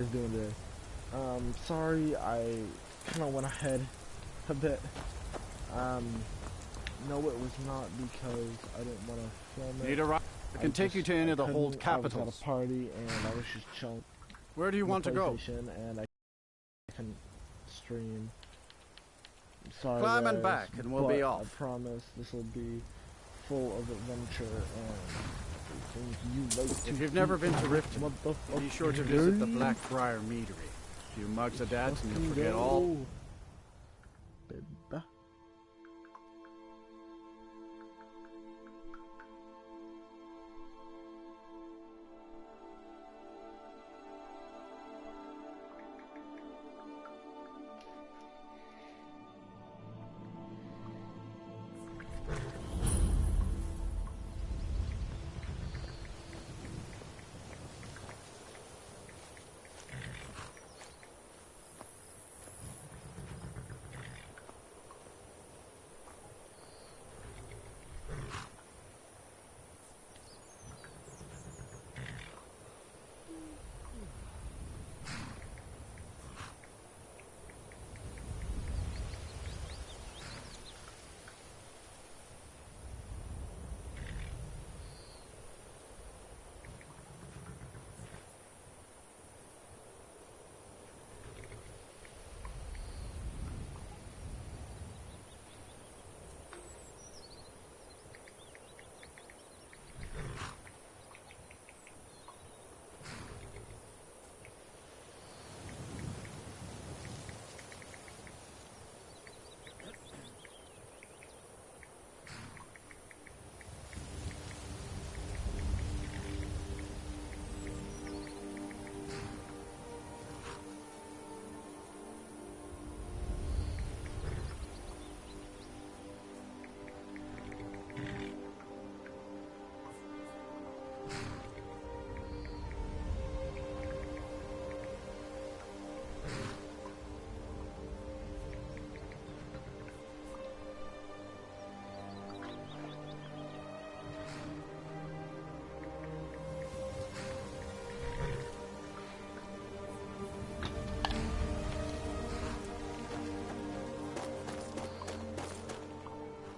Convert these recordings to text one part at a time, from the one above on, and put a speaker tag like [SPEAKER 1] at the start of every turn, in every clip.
[SPEAKER 1] Is doing today. Sorry, I kind of went ahead a bit. Um, no, it was not because I didn't want to film it.
[SPEAKER 2] Need a ride? I can take you to any of the hold
[SPEAKER 1] I was
[SPEAKER 2] capitals.
[SPEAKER 1] at a party and I was just chilling.
[SPEAKER 2] Where do you want to go?
[SPEAKER 1] And I can stream. I'm sorry,
[SPEAKER 2] Climb
[SPEAKER 1] guys,
[SPEAKER 2] and back, and we'll be off.
[SPEAKER 1] I promise this will be full of adventure and things you like to
[SPEAKER 2] If you've never been to Riften,
[SPEAKER 1] what the fuck
[SPEAKER 2] be sure to visit the Blackbriar Meadery. A few mugs of that, and you'll forget all.
[SPEAKER 1] Baby.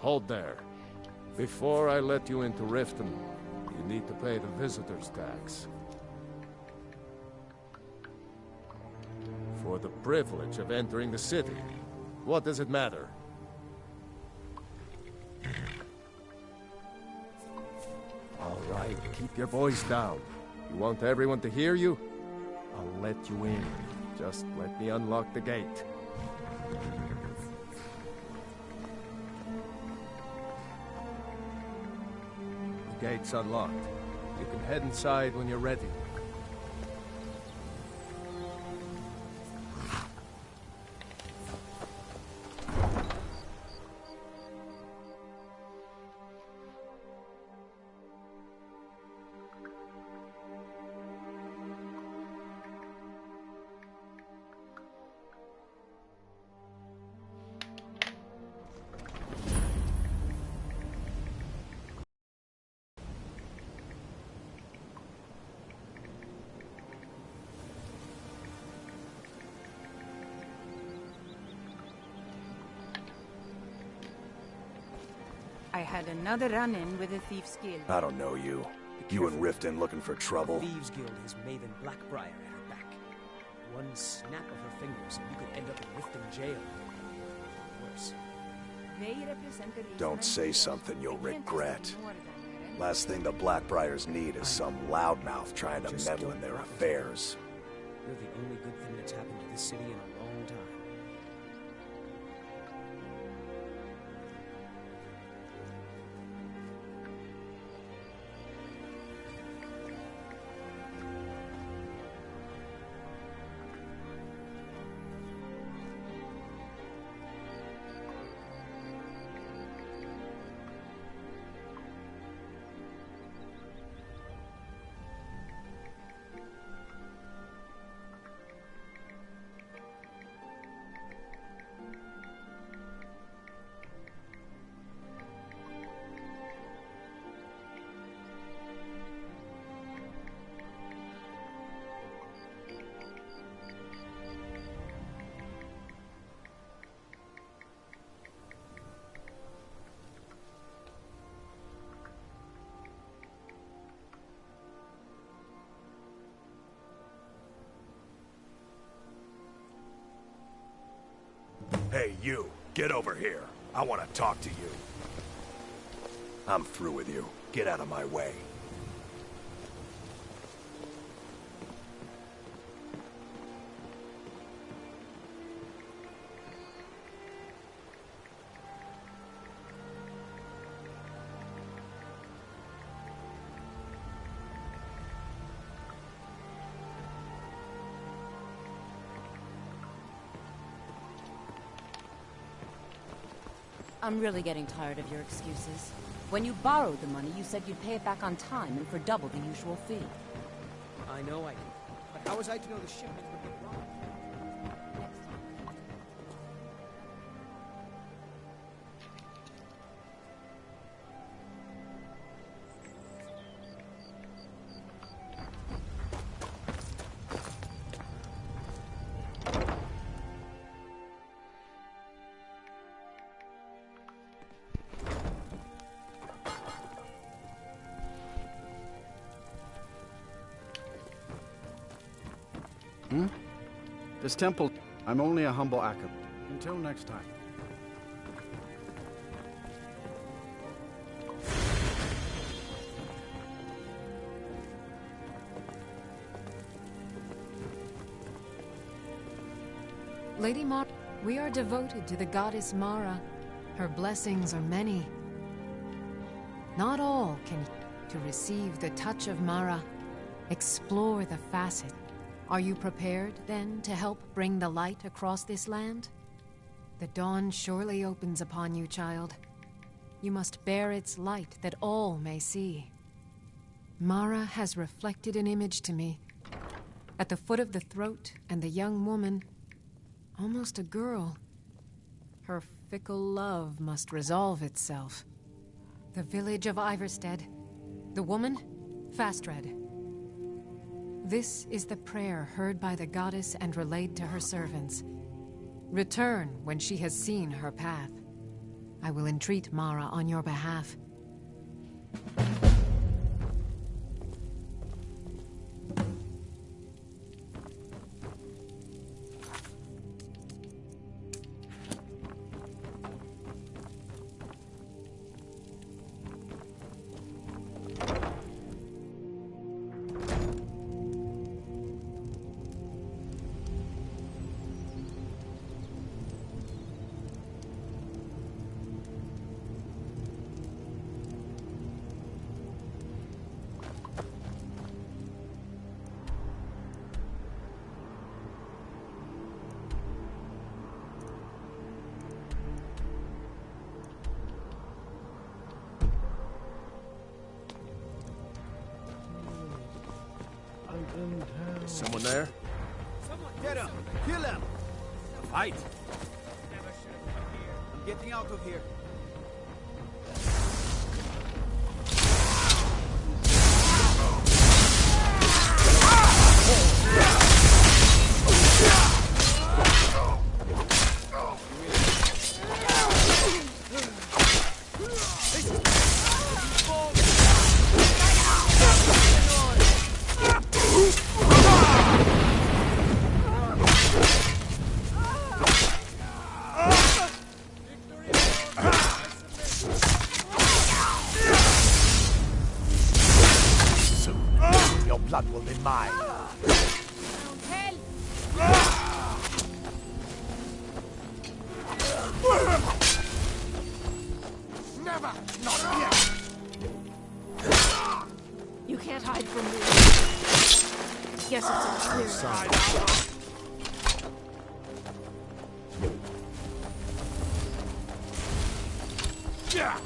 [SPEAKER 3] Hold there. Before I let you into Riften, you need to pay the visitor's tax. For the privilege of entering the city. What does it matter? All right, keep your voice down. You want everyone to hear you? I'll let you in. Just let me unlock the gate. The gate's unlocked. You can head inside when you're ready.
[SPEAKER 4] I had another run-in with a Thieves' Guild.
[SPEAKER 5] I don't know you. You in Riften looking for trouble?
[SPEAKER 6] Thieves Guild has Maven Blackbriar at her back. One snap of her fingers and you could end up in Riften jail. Or worse.
[SPEAKER 4] They represent the
[SPEAKER 5] Don't say something you'll regret. Last thing the Blackbriars need is some loudmouth trying to meddle in their affairs.
[SPEAKER 6] You're the only good thing that's happened to this city in a long time.
[SPEAKER 5] Hey, you. Get over here. I want to talk to you. I'm through with you. Get out of my way.
[SPEAKER 7] I'm really getting tired of your excuses. When you borrowed the money, you said you'd pay it back on time and for double the usual fee.
[SPEAKER 6] I know I did. But how was I to know the shipment would be wrong?
[SPEAKER 2] This temple, I'm only a humble Akab. Until next time.
[SPEAKER 8] Lady Mara, we are devoted to the goddess Mara. Her blessings are many. Not all can to receive the touch of Mara. Explore the facet. Are you prepared, then, to help bring the light across this land? The dawn surely opens upon you, child. You must bear its light that all may see. Mara has reflected an image to me. At the foot of the throat, and the young woman, almost a girl. Her fickle love must resolve itself. The village of Iverstead. The woman, Fastred. This is the prayer heard by the goddess and relayed to her servants. Return when she has seen her path. I will entreat Mara on your behalf.
[SPEAKER 3] Is someone there?
[SPEAKER 6] Someone get him! Kill him!
[SPEAKER 2] Fight!
[SPEAKER 6] I'm getting out of here.
[SPEAKER 5] Blood will be mine.
[SPEAKER 3] Never! Not yet!
[SPEAKER 7] You can't hide from me. Guess it's a clear
[SPEAKER 3] Sorry.
[SPEAKER 5] Yeah!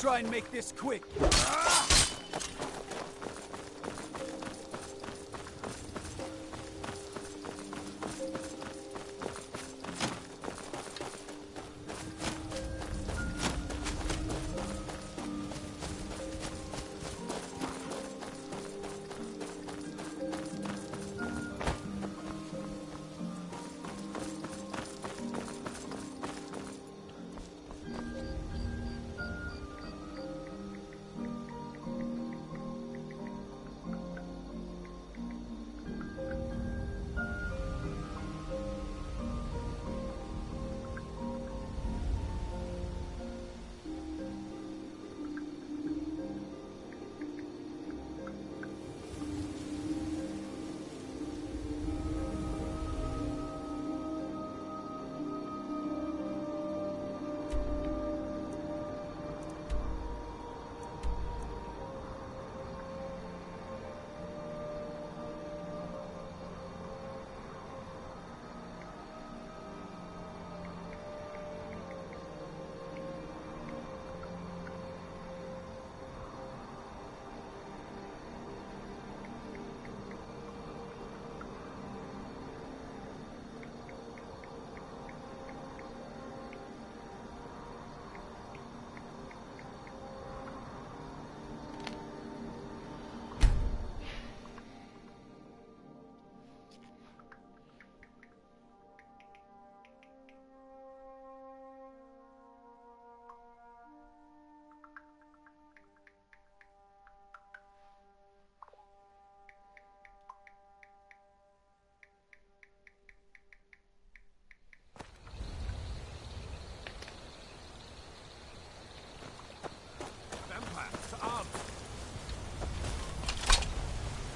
[SPEAKER 2] try and make this quick.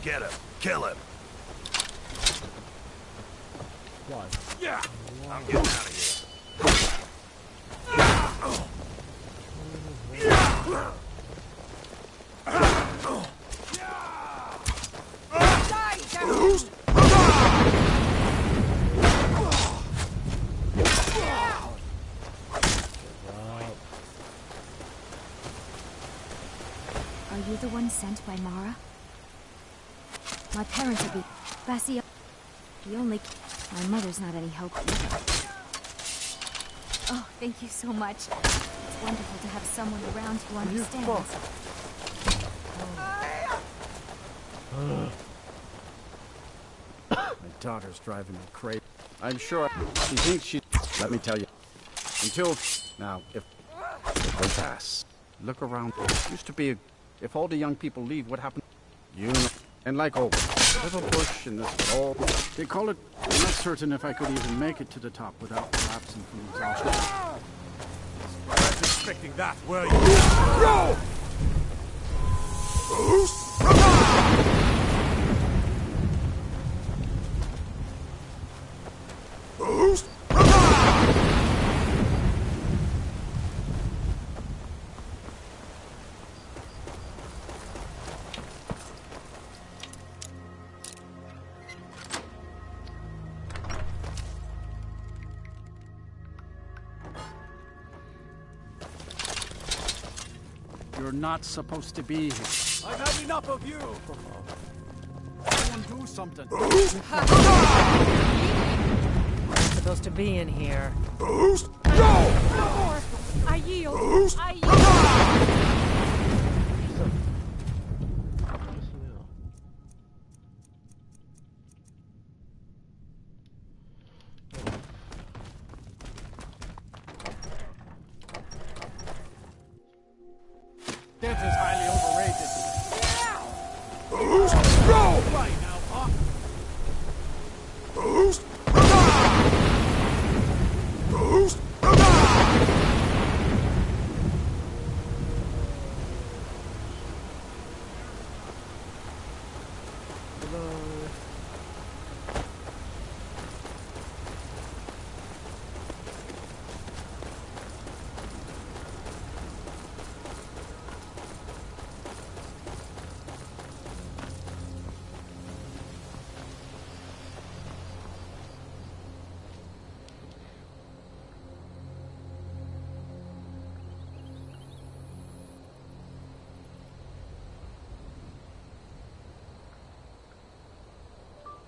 [SPEAKER 5] Get him. Kill him.
[SPEAKER 1] Why?
[SPEAKER 5] Yeah. I'm getting out of here.
[SPEAKER 9] Are you the one sent by Mara? My parents will be... Bassi... The only... My mother's not any help either. Oh, thank you so much. It's wonderful to have someone around who understands.
[SPEAKER 2] My daughter's driving me crazy. I'm sure she thinks she... Let me tell you. Until... Now, if... I'll pass. Look around. Used to be a... If all the young people leave, what happened? You know. And like always, little push and this all. They call it... I'm not certain if I could even make it to the top without collapsing from exhaustion.
[SPEAKER 5] You weren't expecting that, were you? Go!
[SPEAKER 2] You're not supposed to be here.
[SPEAKER 5] I've had enough of you!
[SPEAKER 2] Someone do something.
[SPEAKER 7] I'm supposed to be in here.
[SPEAKER 5] Boost! Go!
[SPEAKER 9] No more! I yield! I yield!
[SPEAKER 2] Death is highly overrated.
[SPEAKER 5] Boost! Go!
[SPEAKER 2] Right now, huh?
[SPEAKER 5] Boost! Boost!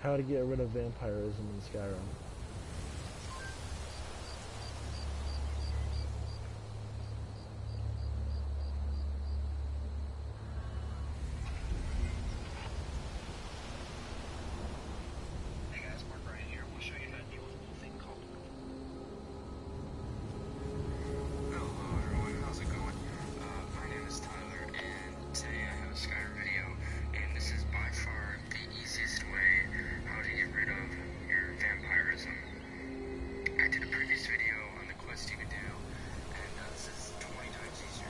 [SPEAKER 1] How to get rid of vampirism in Skyrim.
[SPEAKER 10] Skyrim video, and this is by far the easiest way how to get rid of your vampirism. I did a previous video on the quest you could do, and this is 20 times easier.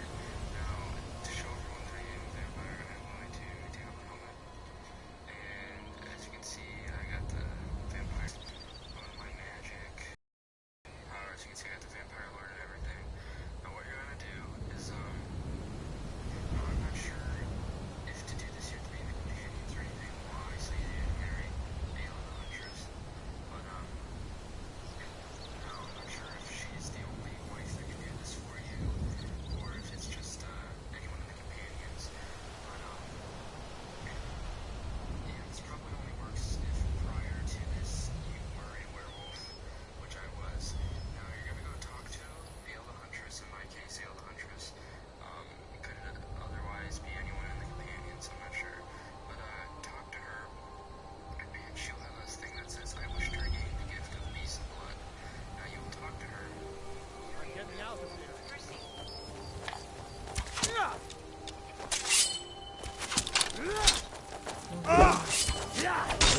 [SPEAKER 10] Now, to show everyone that I am a vampire, I'm going to take off my helmet, and as you can see, I got the vampire on my magic. As you can see, I got the vampire alert and everything. Now, what you're gonna do is, I'm not sure if to do this you have to be in the companions or anything. Well, obviously you didn't marry Bale the Huntress, but no, I'm not sure if she's the only wife that can do this for you, or if it's just anyone in the companions. But yeah, this probably only works if prior to this you were a werewolf, which I was. Now you're gonna go talk to Bale the Huntress, in my case, Bale the Huntress. It could otherwise be anyone in the companions, I'm not sure. But talk to her, and she'll have this thing that says, I wish to regain the gift of beast blood. Now you will talk to her.
[SPEAKER 6] Get me out of here.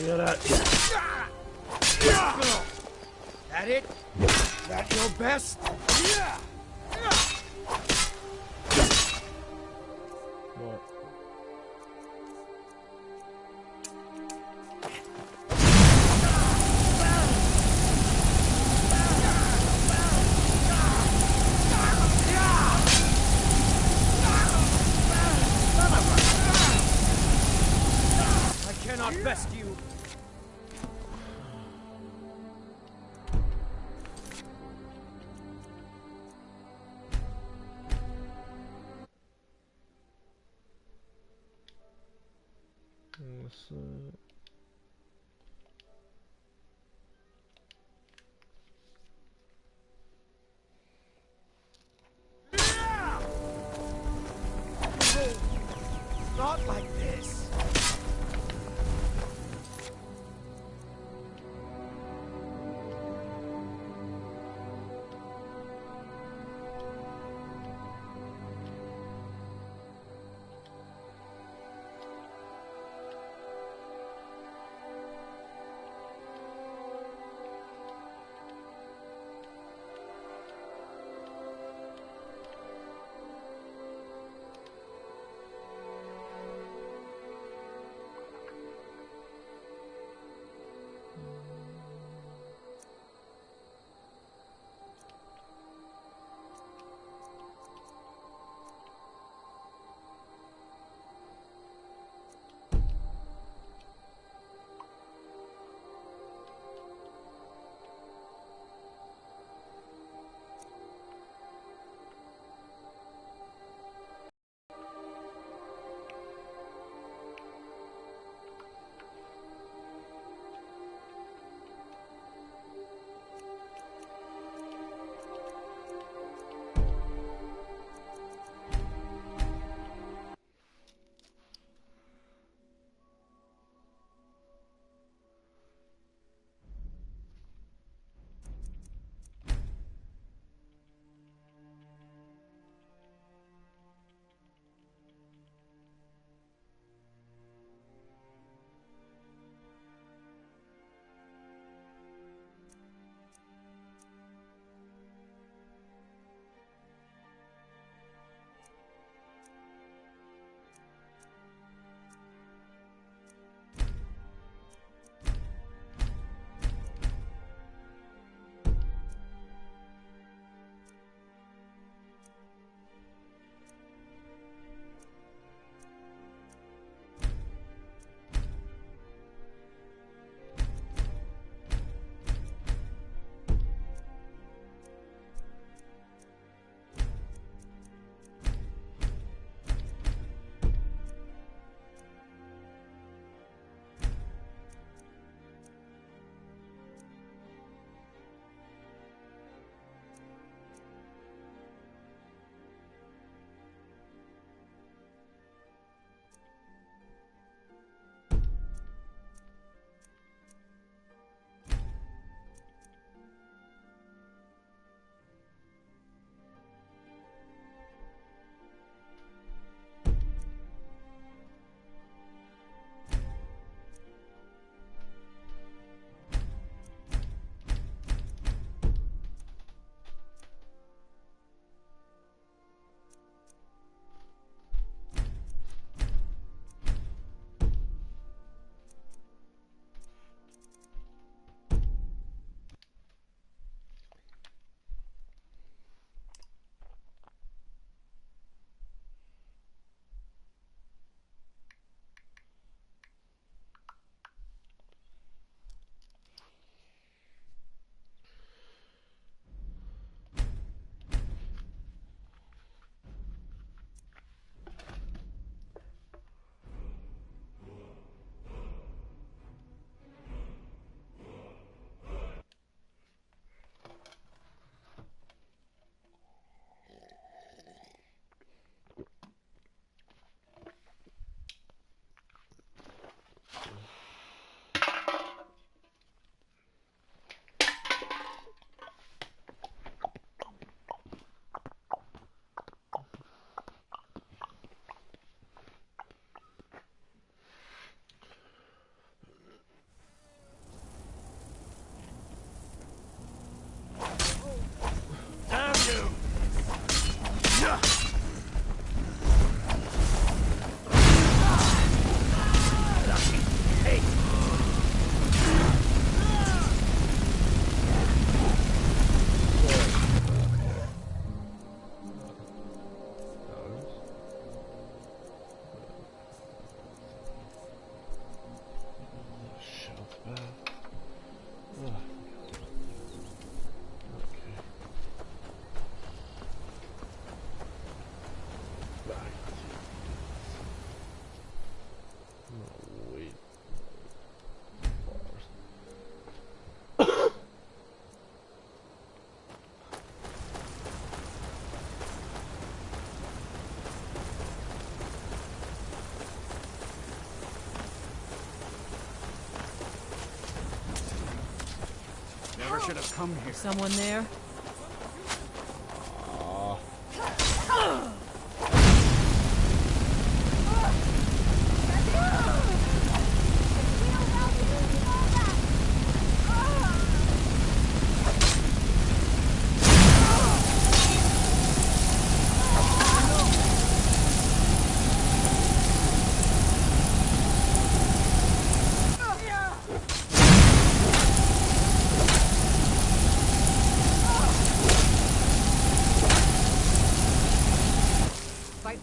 [SPEAKER 1] Look at that.
[SPEAKER 3] That it? That your best?
[SPEAKER 1] What?
[SPEAKER 6] I cannot best you.
[SPEAKER 1] Let's see.
[SPEAKER 3] Not like this.
[SPEAKER 2] should have come here.
[SPEAKER 7] Someone there?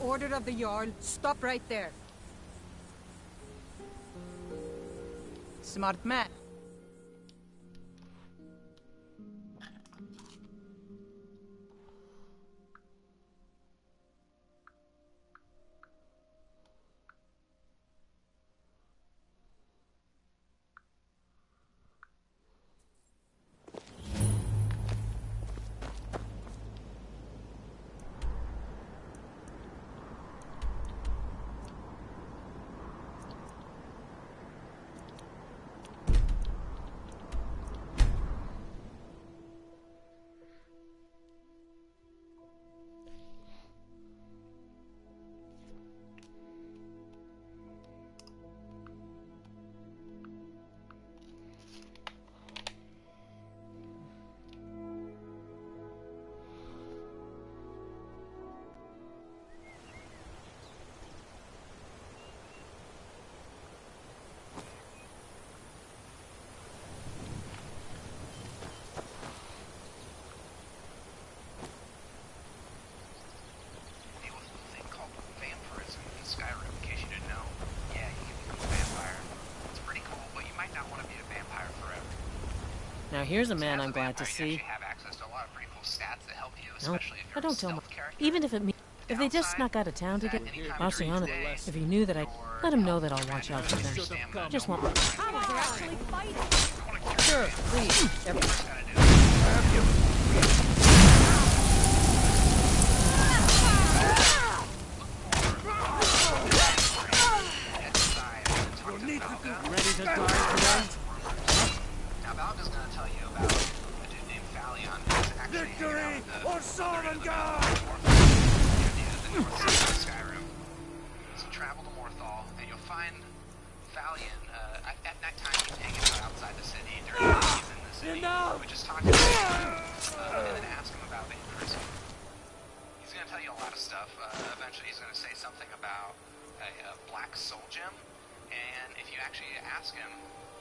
[SPEAKER 4] Order of the Jarl, stop right there. Smart man.
[SPEAKER 10] Skyrim, in case you didn't know. Yeah, you can become a vampire. It's pretty cool, but you might not want to be a vampire forever.
[SPEAKER 7] Now here's a man I'm glad to see.
[SPEAKER 10] You have access to a lot of pretty cool stats that help you,
[SPEAKER 7] No,
[SPEAKER 10] especially if
[SPEAKER 7] I
[SPEAKER 10] you're
[SPEAKER 7] don't
[SPEAKER 10] a
[SPEAKER 7] tell
[SPEAKER 10] stealth
[SPEAKER 7] me.
[SPEAKER 10] character.
[SPEAKER 7] Even if if they just snuck out of town together, I'll see on it. If he knew that let him know that I'll watch out for them. Just want. Sure, please.
[SPEAKER 2] Ready to die tonight?
[SPEAKER 10] Now Valga's gonna tell you about a dude named Falion who's actually
[SPEAKER 3] Victory or Sovngarde!
[SPEAKER 10] the north side of Skyrim. So travel to Morthal and you'll find Falion at nighttime. He's hanging out outside the city. During the day he's in the city. But just talk to him and then ask him about the prison. He's gonna tell you a lot of stuff. Eventually he's gonna say something about a black soul gem. And if you actually ask him,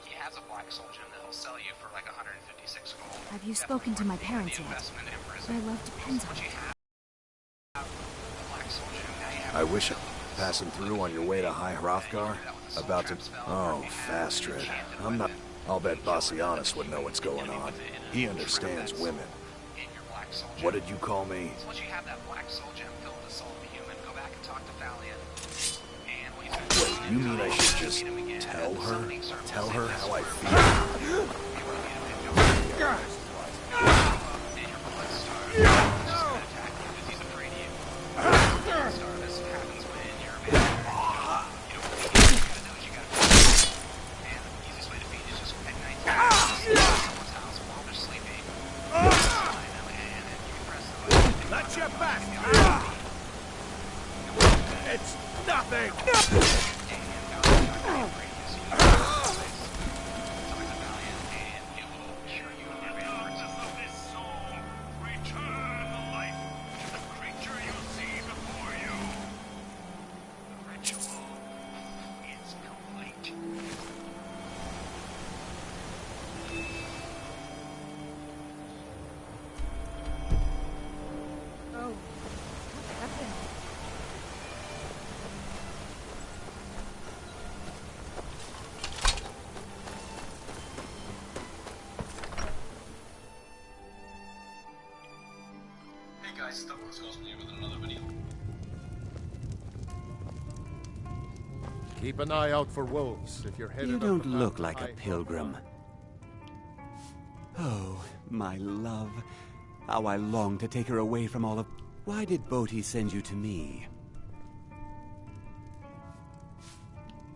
[SPEAKER 10] he has a black soul gem that he'll sell you for like 156 gold.
[SPEAKER 9] Have you spoken to my parents yet? My love depends on it.
[SPEAKER 5] I wish passing through on your way to High Hrothgar? About to... Oh, Fastred. I'm not... I'll bet Bassianus would know what's going on. He understands women. What did you call me?
[SPEAKER 10] Once you have that black soul gem filled with the soul of a human, go back and talk to Falion.
[SPEAKER 5] Wait, you mean I should just tell her? Tell her how I feel?
[SPEAKER 3] Let your back! It's nothing! Keep an eye out for wolves if you're headed
[SPEAKER 11] You
[SPEAKER 3] up
[SPEAKER 11] don't
[SPEAKER 3] the
[SPEAKER 11] look
[SPEAKER 3] path
[SPEAKER 11] like a
[SPEAKER 3] High
[SPEAKER 11] pilgrim. Oh, my love. How I long to take her away from all of... Why did Bodhi send you to me?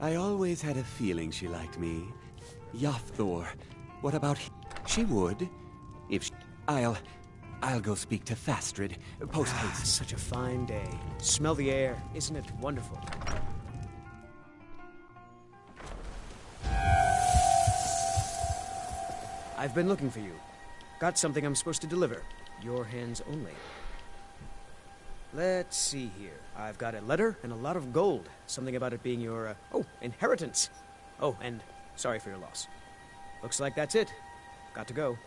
[SPEAKER 11] I always had a feeling she liked me. Yafthor. What about... She would. If I'll go speak to Fastrid. Post haste.
[SPEAKER 6] Such a fine day. Smell the air. Isn't it wonderful? I've been looking for you. Got something I'm supposed to deliver. Your hands only. Let's see here. I've got a letter and a lot of gold. Something about it being your, inheritance. Oh, and sorry for your loss. Looks like that's it. Got to go.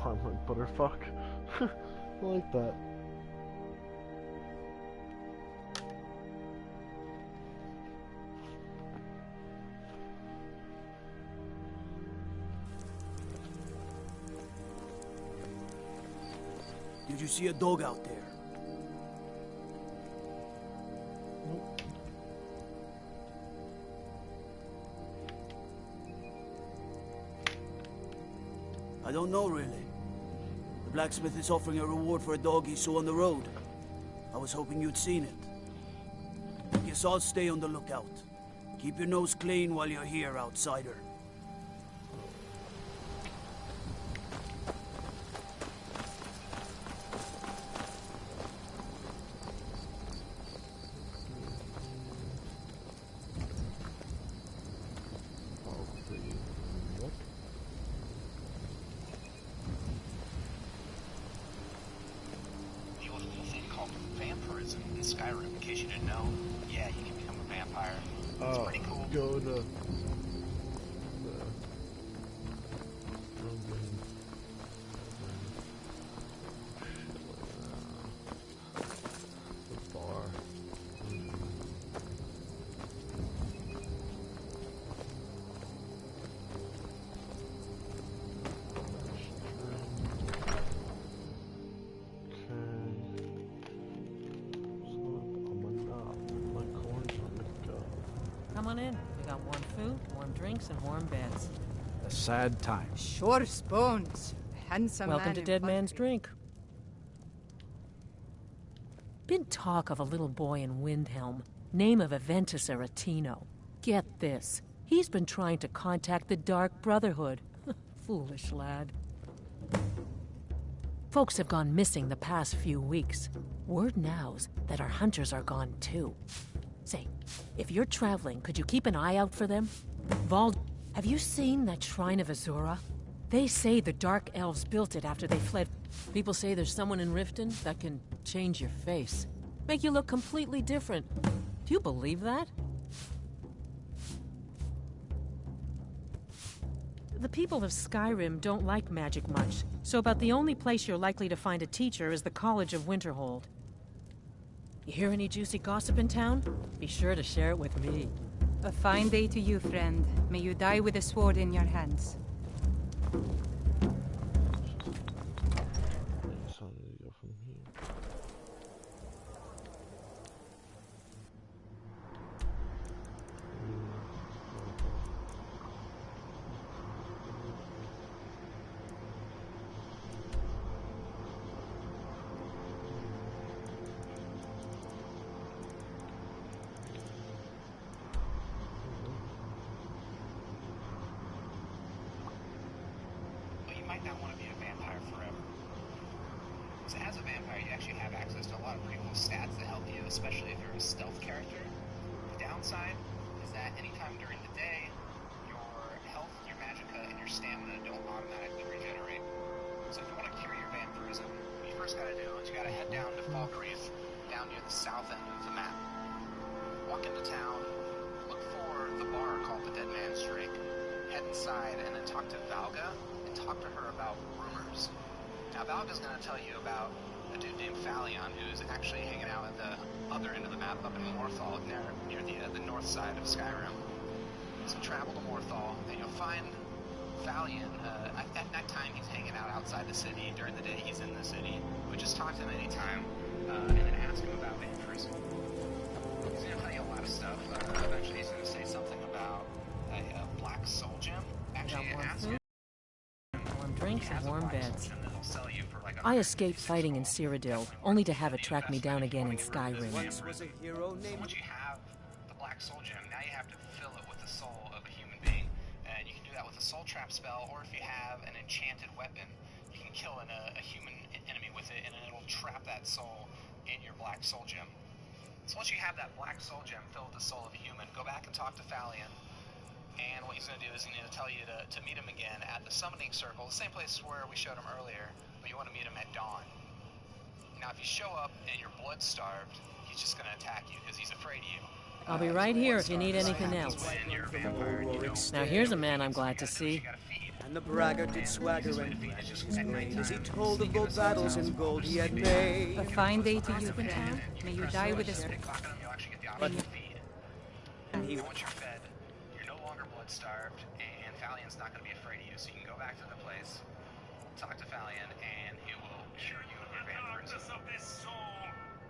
[SPEAKER 1] I'm like Butterfuck. I like that.
[SPEAKER 12] Did you see a dog out there?
[SPEAKER 1] Nope.
[SPEAKER 12] I don't know, really. The blacksmith is offering a reward for a dog he saw on the road. I was hoping you'd seen it. Guess I'll stay on the lookout. Keep your nose clean while you're here, outsider.
[SPEAKER 10] In Skyrim, in case you didn't know. Yeah, you can become a vampire. It's pretty cool.
[SPEAKER 1] Go to
[SPEAKER 13] Come on in. We got warm food, warm drinks, and warm beds.
[SPEAKER 2] A sad time.
[SPEAKER 4] Sure spoons. Handsome
[SPEAKER 13] Welcome
[SPEAKER 4] man
[SPEAKER 13] to
[SPEAKER 4] in
[SPEAKER 13] Dead
[SPEAKER 4] fun
[SPEAKER 13] Man's
[SPEAKER 4] dress.
[SPEAKER 13] Drink. Been talk of a little boy in Windhelm. Name of Aventus Aretino. Get this. He's been trying to contact the Dark Brotherhood. Foolish lad. Folks have gone missing the past few weeks. Word now's that our hunters are gone too. Say, if you're traveling, could you keep an eye out for them? Vald, have you seen that Shrine of Azura? They say the Dark Elves built it after they fled. People say there's someone in Riften that can change your face. Make you look completely different. Do you believe that? The people of Skyrim don't like magic much, so about the only place you're likely to find a teacher is the College of Winterhold. You hear any juicy gossip in town? Be sure to share it with me.
[SPEAKER 4] A fine day to you, friend. May you die with a sword in your hands.
[SPEAKER 1] So I need to go from here.
[SPEAKER 14] But you might not want to be a vampire forever. So as a vampire, you actually have access to a lot of pretty cool stats that help you, especially if you're a stealth character. The downside is that anytime during the day, your health, your magicka, and your stamina don't automatically regenerate. So if you want to cure your vampirism, what you first gotta do is you gotta head down to Falkreath, down near the south end of the map. Walk into town, look for the bar called the Dead Man's Drink, head inside, and then talk to Valga, and talk to her about rumors. Now, Valga's going to tell you about a dude named Falion, who's actually hanging out at the other end of the map up in Morthal, near the north side of Skyrim. So travel to Morthal, and you'll find Falion. At nighttime, he's hanging out outside the city. During the day, he's in the city. But just talk to him anytime, and then ask him about vampirism. He's going to tell you a lot of stuff. Eventually, he's going to say something about a black soul gem. Actually, ask him.
[SPEAKER 13] Warm drinks and warm beds. I escaped fighting in Cyrodiil, only to have it track me down again in Skyrim.
[SPEAKER 6] Once was a hero named...
[SPEAKER 14] Once you have the black soul gem, now you have to fill it with the soul of a human being. And you can do that with a soul trap spell, or if you have an enchanted weapon, you can kill a human enemy with it, and it'll trap that soul in your black soul gem. So once you have that black soul gem filled with the soul of a human, go back and talk to Falion. And what he's going to do is he's going to tell you to meet him again at the summoning circle, the same place where we showed him earlier, but you want to meet him at dawn. Now, if you show up and you're blood-starved, he's just going to attack you because he's afraid of you.
[SPEAKER 13] I'll be right here if you need anything else. Now here's a man I'm glad to see.
[SPEAKER 6] And the braggart did swagger and flash his blade as he told of both battles in gold he had made.
[SPEAKER 4] A fine day to you, friend. May you die with a sword.
[SPEAKER 6] But
[SPEAKER 14] he once you're fed, you're no longer blood-starved, and Falion's not going to be afraid of you, so you can go back to the place, talk to Falion, and he will cure you of your vampirism.
[SPEAKER 15] Of this soul,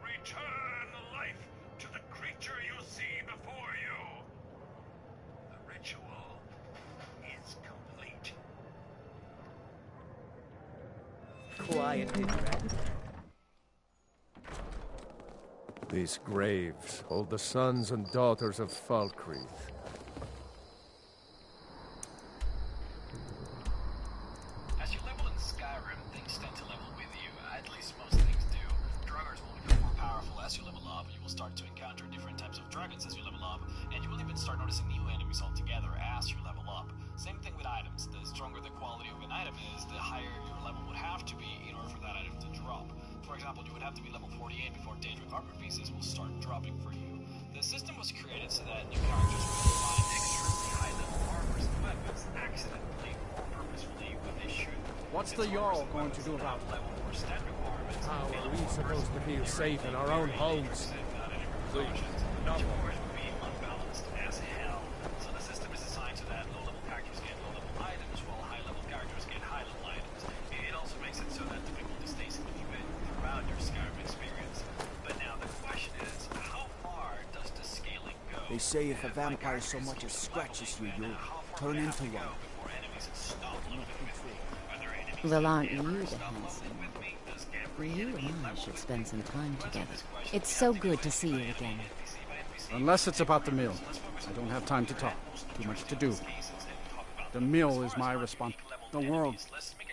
[SPEAKER 15] return life to the creature you see before you. The ritual is complete.
[SPEAKER 6] quietly dragged.
[SPEAKER 3] These graves hold the sons and daughters of Falkreath.
[SPEAKER 14] As you level in Skyrim, things tend to level with you. At least most things do. Druggers will become more powerful as you level up. You will start to encounter different types of dragons as you level up, and you will even start noticing new enemies altogether as you level up. Same thing with items. The stronger the quality of an item is, the higher your level would have to be in order for that item to drop. For example, you would have to be level 48 before Daedric armor pieces will start dropping for you. The system was created so that new characters would find extremely high-level armors and weapons accidentally or purposefully when they should.
[SPEAKER 2] What's the Jarl going to do about it?
[SPEAKER 3] How are we supposed to feel safe in our own homes?
[SPEAKER 14] Wars would be unbalanced as hell. So the system is designed so that low-level characters get low-level items while high-level characters get high-level items. It also makes it so that difficulty stays even throughout your Skyrim experience. But now the question is, how far does the scaling go?
[SPEAKER 12] They say if a vampire so much as scratches you, you'll turn into one.
[SPEAKER 7] Well, aren't you the handsome? You and I should spend some time together. It's so good to see you again.
[SPEAKER 2] Unless it's about the mill. I don't have time to talk. Too much to do. The mill is my response. The world.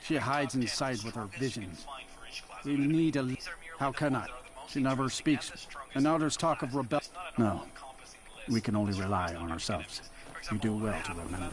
[SPEAKER 2] She hides inside with her visions. We need a... How can I? She never speaks. And others talk of rebellion. No. We can only rely on ourselves. You do well to remember that.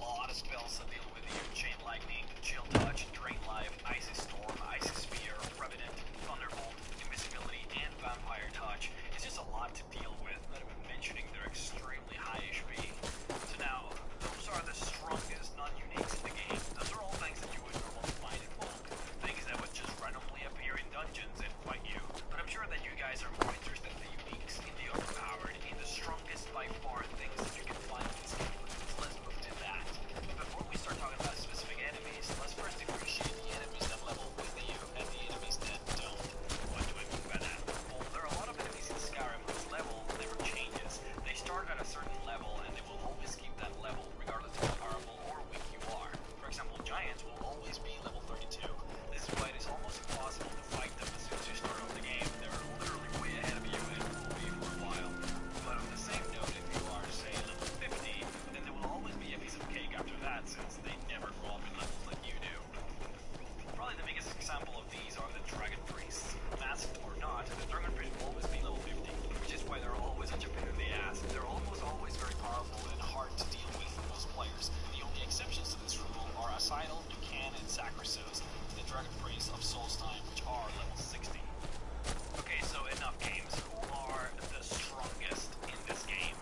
[SPEAKER 14] lot of spells to deal with here. Chain Lightning, Chill Touch, Drain Life, Icy Storm, Icy Spear, Revenant, Thunderbolt, Invisibility, and Vampire Touch. It's just a lot to deal with, not even mentioning their extremely high HP. So now, those are the strongest non-uniques in the game. Those are all things that you would normally find in bulk. Things that would just randomly appear in dungeons and fight you. But I'm sure that you guys are more interested in the uniques, in the overpowered, in the strongest by far things that you can find in this game. So let's move to that. But before we start talking about specific enemies, let's first differentiate the enemies that level with you and the enemies that don't. What do I mean by that? Well, there are a lot of enemies in Skyrim whose level never changes. They start at a certain level and they will always keep that level regardless of how powerful or weak you are. For example, giants will always be level 32. This is why it is almost impossible to fight them as soon as you start off the game. They're literally way ahead of you and will be for a while. But on the same note, if you are, say, level 50, then there will always be a piece of cake after that since they never grow up in levels like you do. Probably the biggest example of these are the Dragon Priests. Masked or not, the Dragon Priest will always be level 50, which is why they're always such a pain in the ass. They're almost always very powerful and hard to deal with for most players. The only exceptions to this rule are Asidal, Dukan, and Sacrisos, the Dragon Priests of Solstheim, which are level 60. Okay, so enough games. Who are the strongest in this game?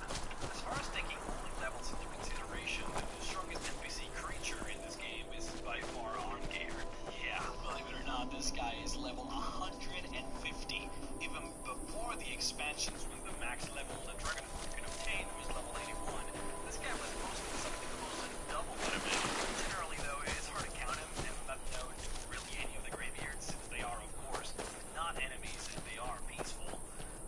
[SPEAKER 14] As far as taking only levels into consideration, the strongest NPC creature in this game is by far Arngeir. Yeah, believe it or not, this guy is level 150. Even before the expansions, when the max level the Dragonborn could obtain was level 81, this guy was mostly something close to double what I mean. Generally, though, it's hard to count him and not know really any of the Greybeards, since they are, of course, not enemies and they are peaceful.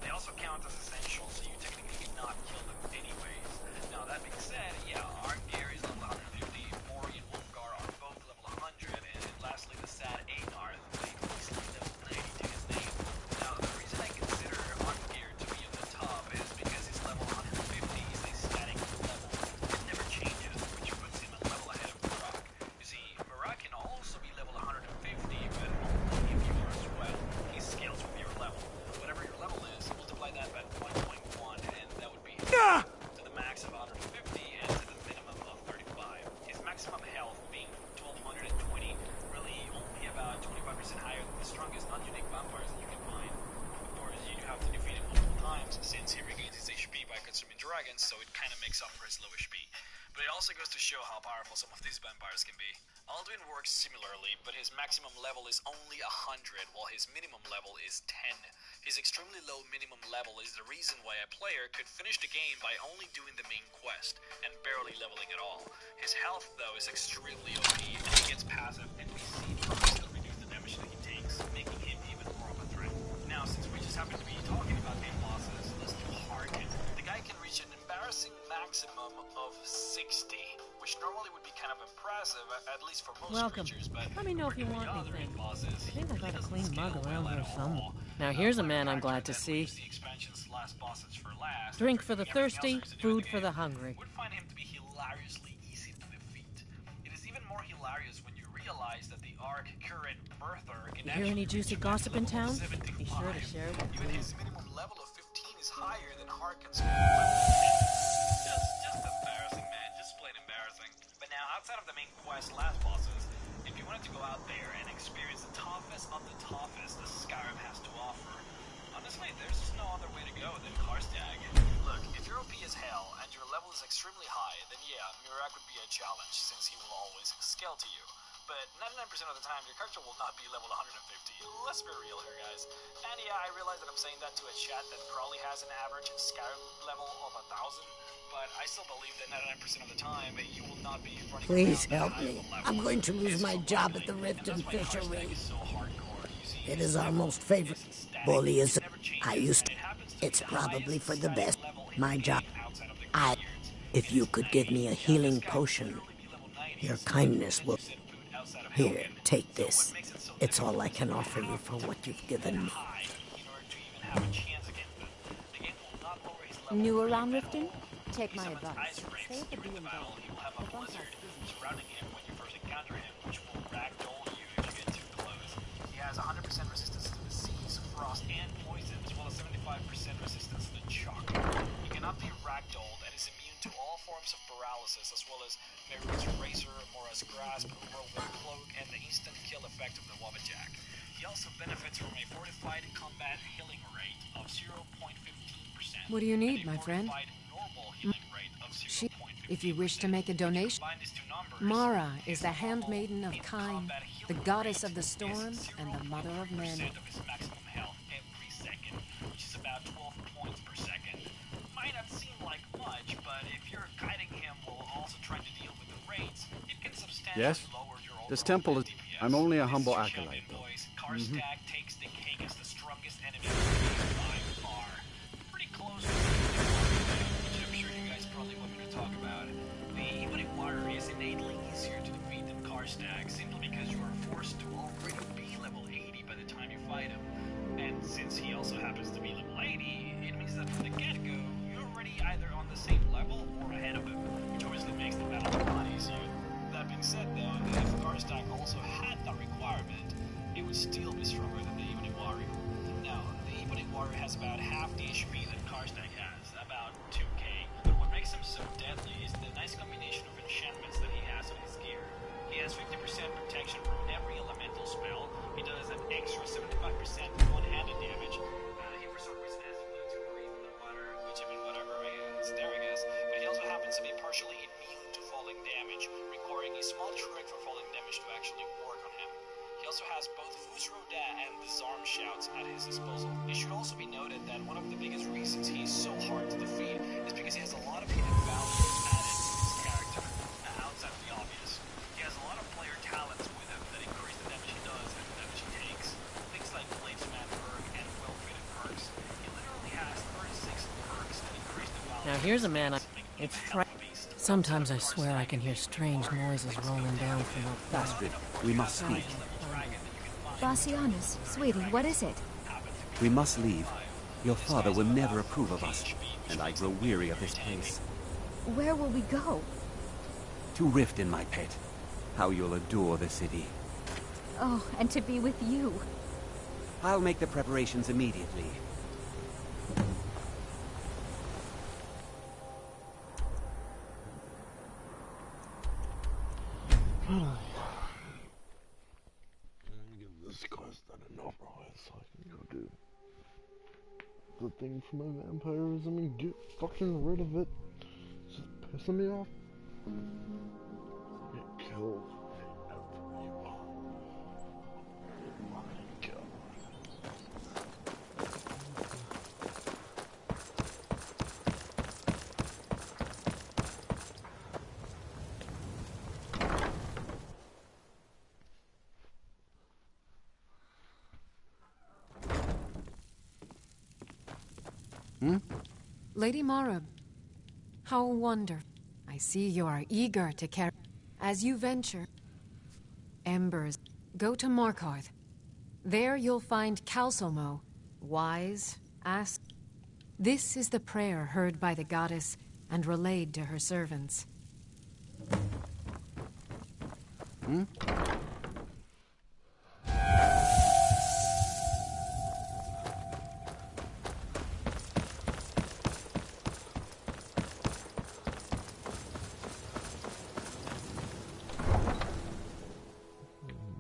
[SPEAKER 14] They also count as essential, so you technically cannot kill them anyways. Now, that being said, yeah, Arngeir is level 150, Mori and Wolfgar are both level 100, and lastly, the sad Einar, the level 90 to his name. Now, the reason I consider Arngeir to be at the top is because his level 150 is a static level. It never changes, which puts him a level ahead of Murak. You see, Murak can also be level 150, but only if you are as well. He scales with your level. Whatever your level is, multiply that by 1.1, and that would be to the max of 150 and to the minimum of 35. His maximum health being 1220, really only about 25% higher than the strongest non-unique vampires that you can find. Of course, you have to defeat him multiple times, since he regains his HP by consuming dragons, so it kind of makes up for his low HP. But it also goes to show how powerful some of these vampires can be. Alduin works similarly, but his maximum level is only 100, while his minimum level is 10. His extremely low minimum level is the reason why a player could finish the game by only doing the main quest, and barely leveling at all. His health, though, is extremely OP, and he gets passive NPC drops that reduce the damage that he takes, making him even more of a threat. Now, since we just happen to be talking about game bosses, let's do Harkin. The guy can reach an embarrassing maximum of 60, which normally would be kind of impressive, at least for most
[SPEAKER 13] Welcome.
[SPEAKER 14] creatures, but
[SPEAKER 13] Let me know if you want
[SPEAKER 14] other
[SPEAKER 13] anything.
[SPEAKER 14] bosses,
[SPEAKER 13] I think I got a clean mug around here somewhere. Now here's a man I'm glad to see.
[SPEAKER 14] the expansion's last bosses for last.
[SPEAKER 13] Drink for the thirsty, food for the hungry.
[SPEAKER 14] Would find him to be hilariously easy to defeat. It is even more hilarious when you realize that the Arc current Berther can
[SPEAKER 13] You hear any juicy gossip in town? Be sure to share it.
[SPEAKER 14] Even his minimum level of 15 is higher than Harkin's just embarrassing, man. Just plain embarrassing. But now, outside of the main quest last bosses, if you wanted to go out there and experience the toughest of the toughest that Skyrim has to offer, honestly, there's just no other way to go than Karstag. Look, if you're OP as hell and your level is extremely high, then yeah, Murak would be a challenge since he will always scale to you. But 99% of the time, your character will not be level 150. Let's be real here, guys. And yeah, I realize that I'm saying that to a chat that probably has an average Skyrim level of 1,000, but I still believe that 99% of the time, you will not be running
[SPEAKER 16] Please help me. I'm going to lose my job at the Rift and Fishery. It is our most favorite bullyism I used to. It's probably for the best. My job. If you could give me a healing potion, your kindness will... Here, take this. It's all I can offer you for what you've given me.
[SPEAKER 7] New around Riften? Take my advice. Stay at the B&B.
[SPEAKER 14] Surrounding him when you first encounter him, which will ragdoll you if you get too close. He has 100% resistance to disease, frost, and poison, as well as 75% resistance to shock. He cannot be ragdolled and is immune
[SPEAKER 17] to all forms of paralysis, as well as Meru's Razor, Mora's Grasp, Whirlwind Cloak, and the instant kill effect of the Wabbajack. He also benefits from a fortified combat healing rate of 0.15%.
[SPEAKER 8] What do you need, my friend?
[SPEAKER 17] Normal healing rate of 0.15%.
[SPEAKER 8] If you wish to make a donation, Mara is the handmaiden of K.O.H, the goddess of the storm and the mother of men.
[SPEAKER 17] Of his maximum health every second, which is about 12 points per second. Might not seem like much, but if you're guiding him while also trying to deal with the raids, it can substantially
[SPEAKER 2] Yes?
[SPEAKER 17] lower your overall
[SPEAKER 2] This temple is...
[SPEAKER 17] DPS.
[SPEAKER 2] I'm only a
[SPEAKER 17] This
[SPEAKER 2] humble
[SPEAKER 17] is your
[SPEAKER 2] acolyte,
[SPEAKER 17] champion,
[SPEAKER 2] though.
[SPEAKER 17] boys. Karstag takes the cake as the strongest enemy by far. Pretty close to which I'm sure you guys probably want me to talk about. The Ebony Warrior is innately easier to defeat than Karstag, simply because you are forced to already be level 80 by the time you fight him. And since he also happens to be level 80, it means that from the get-go, you're already either on the same level or ahead of him, which obviously makes the battle a lot easier. That being said, though, if Karstag also had that requirement, it would still be stronger than the Ebony Warrior. Now, the Ebony Warrior has about half the HP that Karstag has, about 2k, but what makes him so deadly is the nice combination of enchantments that he has on his gear. He has 50% protection from every elemental spell. He does an extra 75% one-handed damage. He for some reason has to breathe in the water, which I mean, whatever, it's there, I guess. But he also happens to be partially immune to falling damage, requiring a small trick for falling damage to actually work on him. He also has both Fus Roda and Disarm Shouts at his disposal. It should also be noted that one of the biggest reasons he's so hard to defeat is because he has a lot of hidden values added to his character, outside of the obvious. He has a lot of player talents with him that increase the damage he does and the damage he takes. Things like Bladesman perk and well-fitted perks. He literally has 36 perks that increase the value.
[SPEAKER 13] Now here's a man it's Sometimes I swear I can hear strange noises rolling down from up.
[SPEAKER 11] Astrid, we must speak.
[SPEAKER 9] Bassianus, sweetie, what is it?
[SPEAKER 11] We must leave. Your father will never approve of us, and I grow weary of this place.
[SPEAKER 9] Where will we go?
[SPEAKER 11] To Riften, my pet. How you'll adore the city.
[SPEAKER 9] Oh, and to be with you.
[SPEAKER 11] I'll make the preparations immediately.
[SPEAKER 1] Give this quest an overhaul so I can go do the thing for my vampirism and get fucking rid of it. It's just pissing me off. Get killed.
[SPEAKER 8] Lady Mara, how wonderful. I see you are eager to carry. As you venture, Embers, go to Markarth. There you'll find Calsomo, wise, ask. This is the prayer heard by the goddess and relayed to her servants.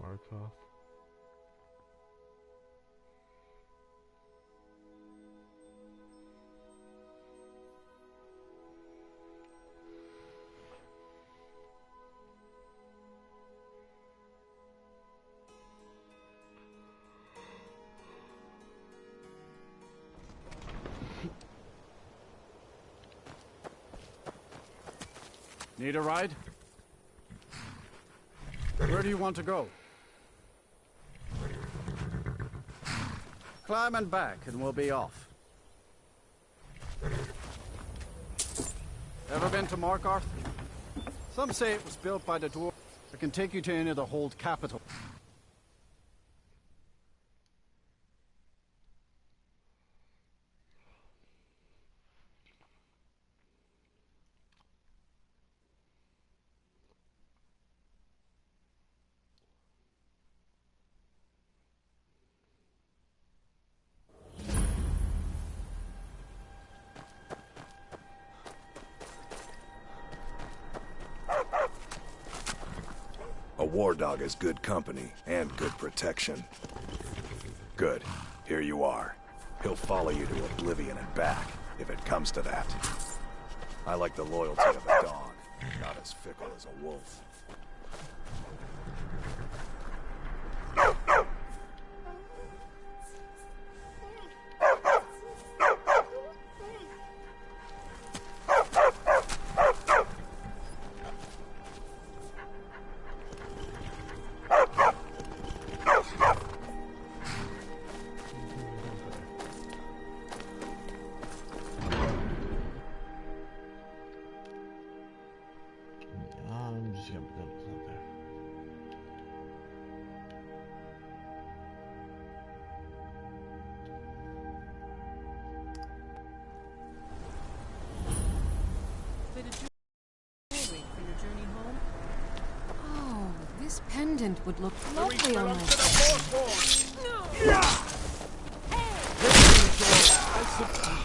[SPEAKER 1] Markarth.
[SPEAKER 2] Need a ride? Where do you want to go? Climb and back, and we'll be off. Ever been to Markarth? Some say it was built by the dwarves. It can take you to any of the Hold capital.
[SPEAKER 5] A war dog is good company and good protection. Good. Here you are. He'll follow you to oblivion and back, if it comes to that. I like the loyalty of a dog, not as fickle as a wolf.
[SPEAKER 1] I'm just gonna put that there.
[SPEAKER 13] Fitted jewelry for your journey home?
[SPEAKER 8] Oh, this pendant would look lovely on my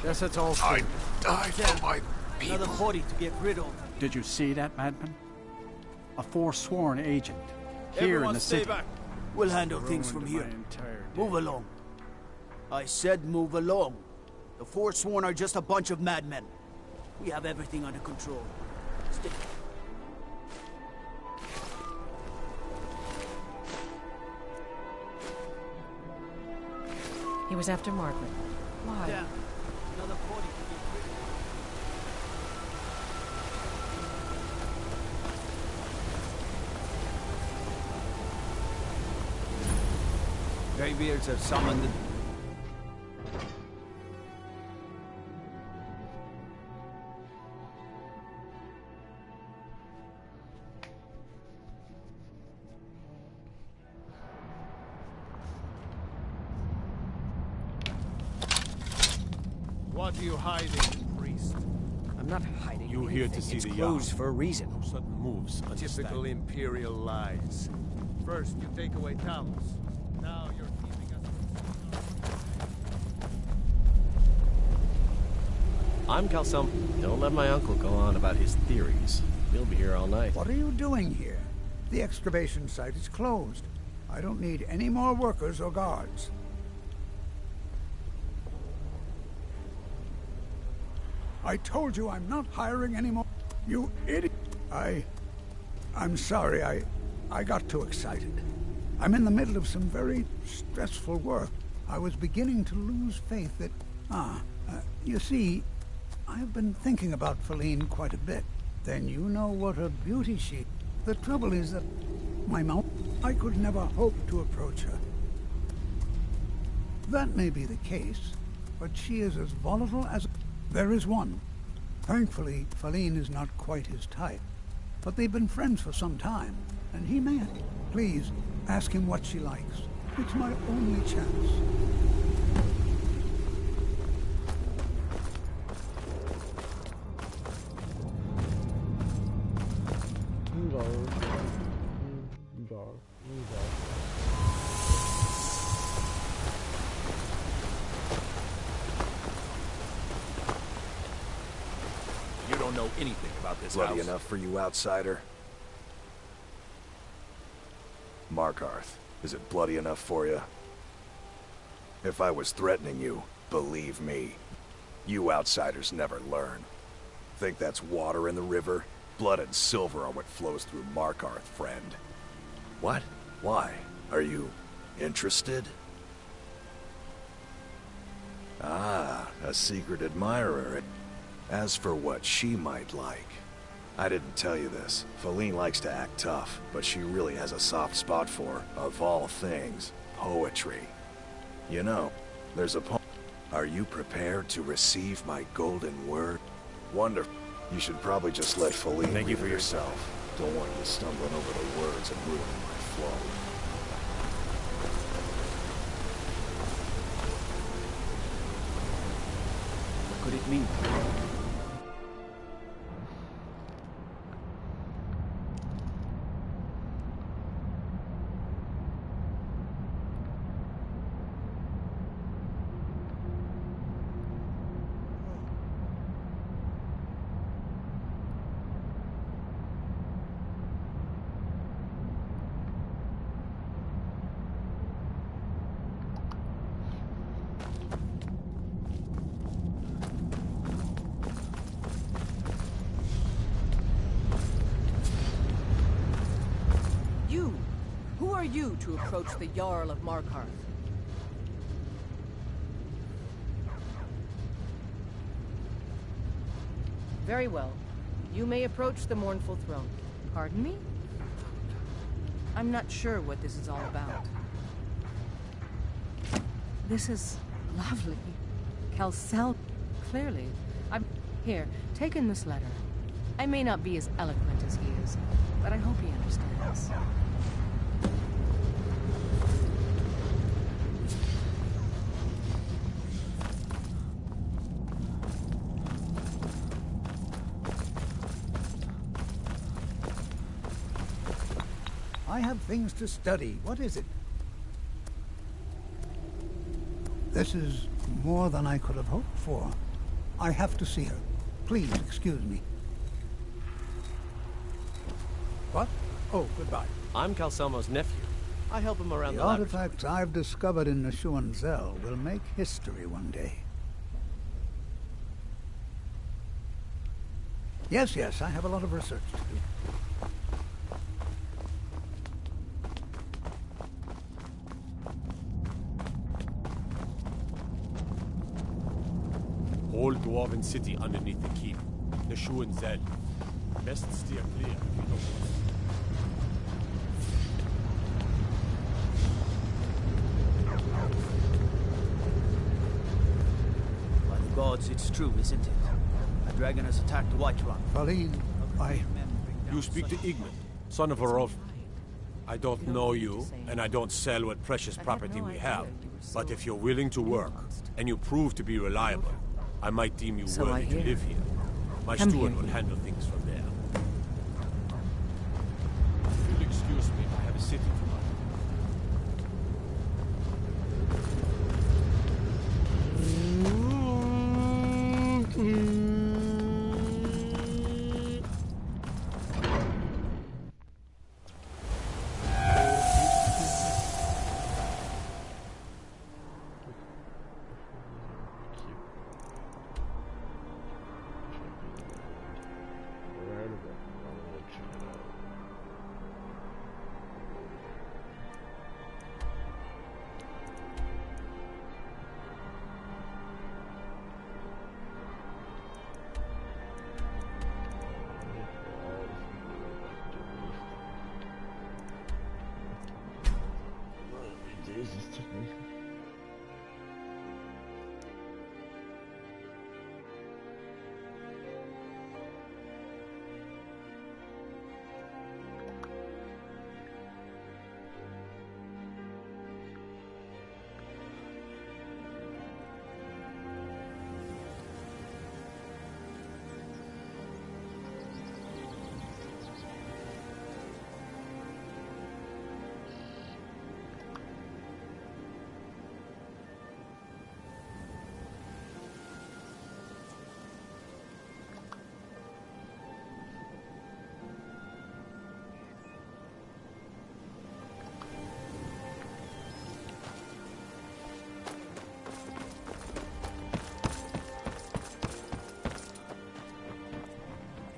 [SPEAKER 2] Yes, it's all true.
[SPEAKER 5] I died for my people.
[SPEAKER 12] Another body to get rid of.
[SPEAKER 2] Did you see that, madman? A forsworn agent. Here in the city.
[SPEAKER 12] Back. We'll handle things from here. Move along. I said move along. The Forsworn are just a bunch of madmen. We have everything under control. Stick.
[SPEAKER 13] He was after Margaret. Why?
[SPEAKER 12] Yeah. Another body to get rid of. Greybeards have summoned the...
[SPEAKER 3] What are you hiding, priest?
[SPEAKER 6] I'm not hiding
[SPEAKER 3] You
[SPEAKER 6] anything.
[SPEAKER 3] here to see
[SPEAKER 6] it's
[SPEAKER 3] the
[SPEAKER 6] closed
[SPEAKER 3] Jarl.
[SPEAKER 6] for a reason.
[SPEAKER 3] No sudden moves. Typical Imperial lies. First, you take away Talos. Now you're keeping us...
[SPEAKER 18] I'm Calsum. Don't let my uncle go on about his theories. He'll be here all night.
[SPEAKER 19] What are you doing here? The excavation site is closed. I don't need any more workers or guards. I told you I'm not hiring anymore. You idiot. I'm sorry. I got too excited. I'm in the middle of some very stressful work. I was beginning to lose faith that... you see, I've been thinking about Feline quite a bit. Then you know what a beauty she... The trouble is that my mouth... I could never hope to approach her. That may be the case, but she is as volatile as... There is one. Thankfully, Feline is not quite his type. But they've been friends for some time, and he may... Please, ask him what she likes. It's my only chance.
[SPEAKER 3] You don't know anything about this
[SPEAKER 5] Bloody
[SPEAKER 3] house.
[SPEAKER 5] enough for you, outsider? Markarth, is it bloody enough for you? If I was threatening you, believe me, you outsiders never learn. Think that's water in the river? Blood and silver are what flows through Markarth, friend. What? Why? Are you interested? Ah, a secret admirer. As for what she might like, I didn't tell you this. Feline likes to act tough, but she really has a soft spot for, of all things, poetry. You know, there's a poem. Are you prepared to receive my golden word? Wonderful. You should probably just let Feline
[SPEAKER 18] Thank you
[SPEAKER 5] read
[SPEAKER 18] for
[SPEAKER 5] it
[SPEAKER 18] your
[SPEAKER 5] yourself. Don't want you stumbling over the words and ruining my flow.
[SPEAKER 6] What could it mean?
[SPEAKER 20] are you to approach the Jarl of Markarth? Very well. You may approach the mournful throne.
[SPEAKER 4] Pardon me?
[SPEAKER 20] I'm not sure what this is all about.
[SPEAKER 4] This is lovely. Calcel, clearly. Here, take in this letter. I may not be as eloquent as he is, but I hope he understands.
[SPEAKER 19] I have things to study. What is it? This is more than I could have hoped for. I have to see her. Please excuse me. What? Oh, goodbye.
[SPEAKER 18] I'm Calcelmo's nephew. I help him around
[SPEAKER 19] The
[SPEAKER 18] the laboratory.
[SPEAKER 19] artifacts I've discovered in Neshuan Zell will make history one day. Yes, I have a lot of research to do.
[SPEAKER 3] Whole dwarven city underneath the keep. Neshuan Zell. Best steer clear if you don't want
[SPEAKER 12] By the gods, it's true, isn't it? A dragon has attacked the White Rock.
[SPEAKER 19] Valine,
[SPEAKER 3] You speak to Igmund, son of Orov. I don't know you, and I don't sell what precious property we have. But if you're willing to work, and you prove to be reliable, I might deem you
[SPEAKER 20] So I
[SPEAKER 3] worthy to
[SPEAKER 20] hear.
[SPEAKER 3] live here. My
[SPEAKER 20] Come
[SPEAKER 3] steward
[SPEAKER 20] here.
[SPEAKER 3] will handle things from there. If you'll excuse me, I have a city to run.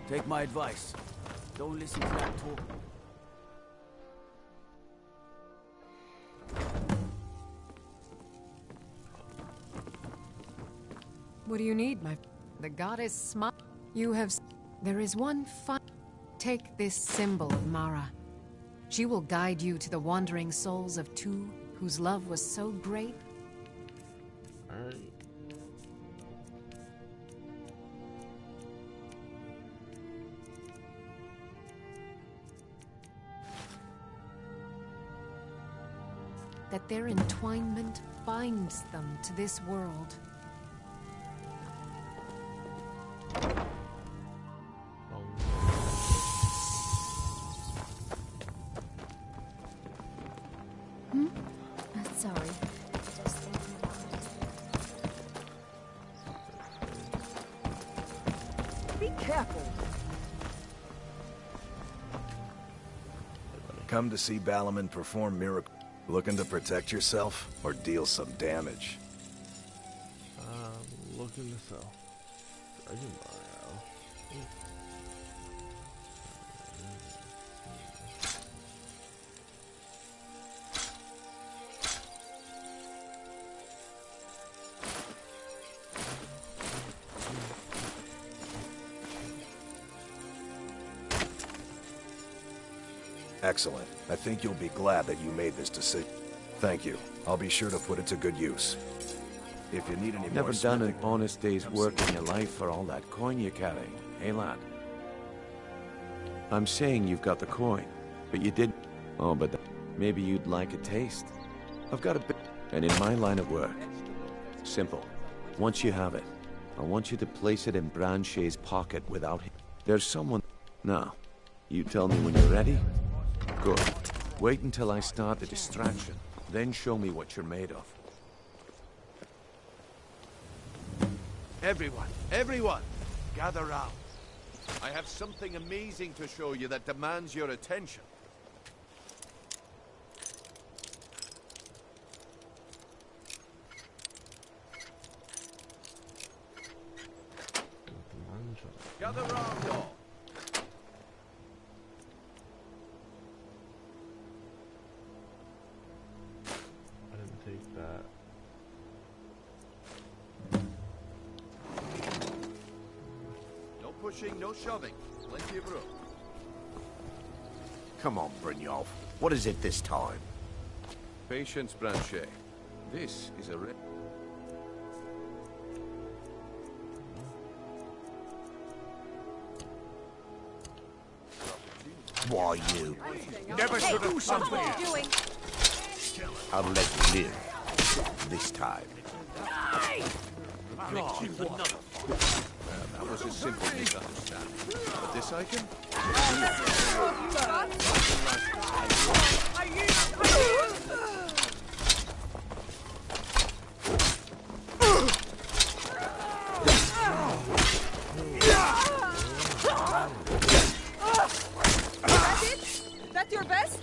[SPEAKER 12] Take my advice. Don't listen to that talk.
[SPEAKER 8] What do you need, The goddess smile. You have... There is one Take this symbol of Mara. She will guide you to the wandering souls of two whose love was so great. That their entwinement binds them to this world.
[SPEAKER 9] Sorry.
[SPEAKER 20] Be careful.
[SPEAKER 5] Come to see Balaman perform miracles. Looking to protect yourself or deal some damage?
[SPEAKER 1] Looking to sell. Dragon Mario.
[SPEAKER 5] Excellent. I think you'll be glad that you made this decision. Thank you. I'll be sure to put it to good use. If you need any more
[SPEAKER 11] Never done an
[SPEAKER 5] smithing,
[SPEAKER 11] honest day's work in your life for all that coin you're carrying, eh, lad? I'm saying you've got the coin, but you didn't. Oh, but maybe you'd like a taste. I've got a bit, and in my line of work, simple. Once you have it, I want you to place it in Branchet's pocket without him. There's someone... Now, you tell me when you're ready. Good. Wait until I start the distraction, then show me what you're made of.
[SPEAKER 21] Everyone, gather round. I have something amazing to show you that demands your attention. Gather round, all.
[SPEAKER 1] I didn't take that.
[SPEAKER 21] No pushing, no shoving. Plenty of room.
[SPEAKER 22] Come on, Brynjolf. What is it this time?
[SPEAKER 21] Patience, Branchet. This is a...
[SPEAKER 22] Why, you
[SPEAKER 21] Never should have
[SPEAKER 22] something.
[SPEAKER 21] what are you doing?
[SPEAKER 22] I'll let you live. This time.
[SPEAKER 21] God, that was a simple misunderstanding. But this item?
[SPEAKER 20] That's your best?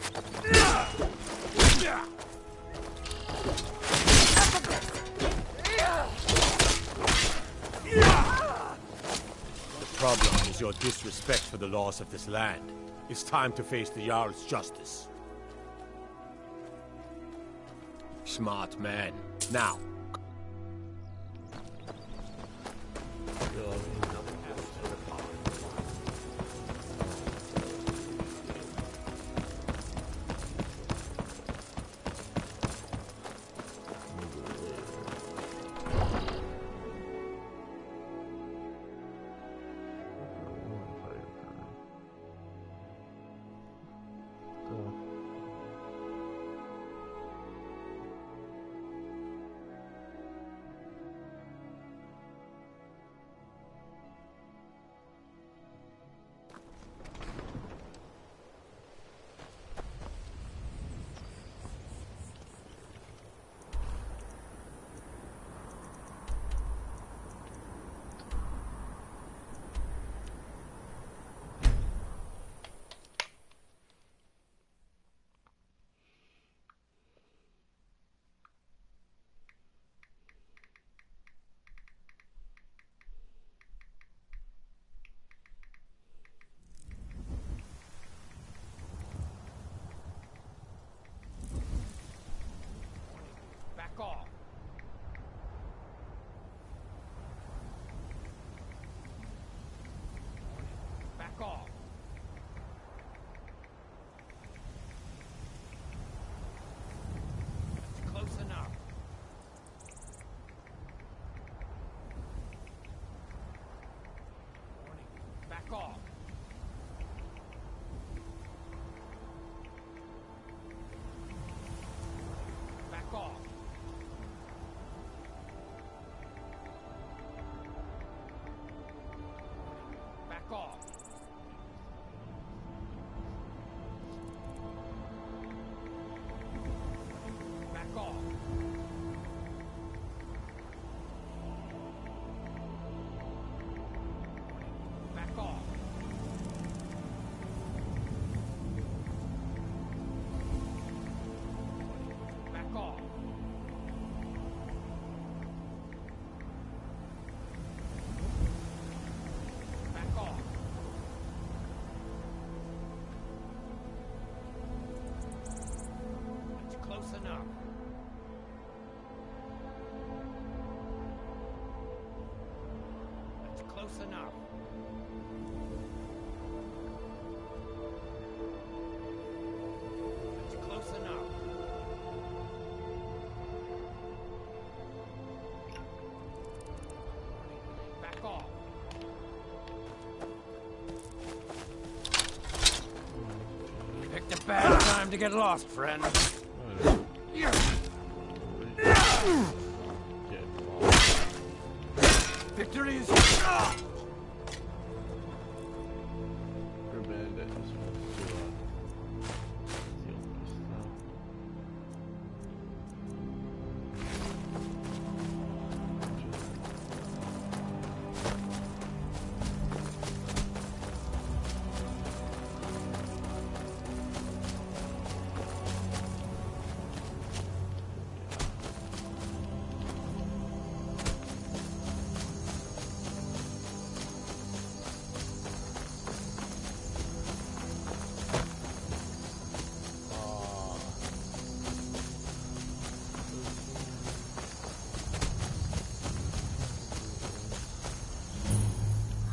[SPEAKER 3] The problem is your disrespect for the laws of this land. It's time to face the Jarl's justice. Smart man. Now.
[SPEAKER 15] Back off. Back off. That's close enough. Warning. Back off. Back off. Back off. Back off. Back off. Back off. Back off. That's close enough. That's close enough.
[SPEAKER 10] Picked a bad time to get lost, friend. Victory is...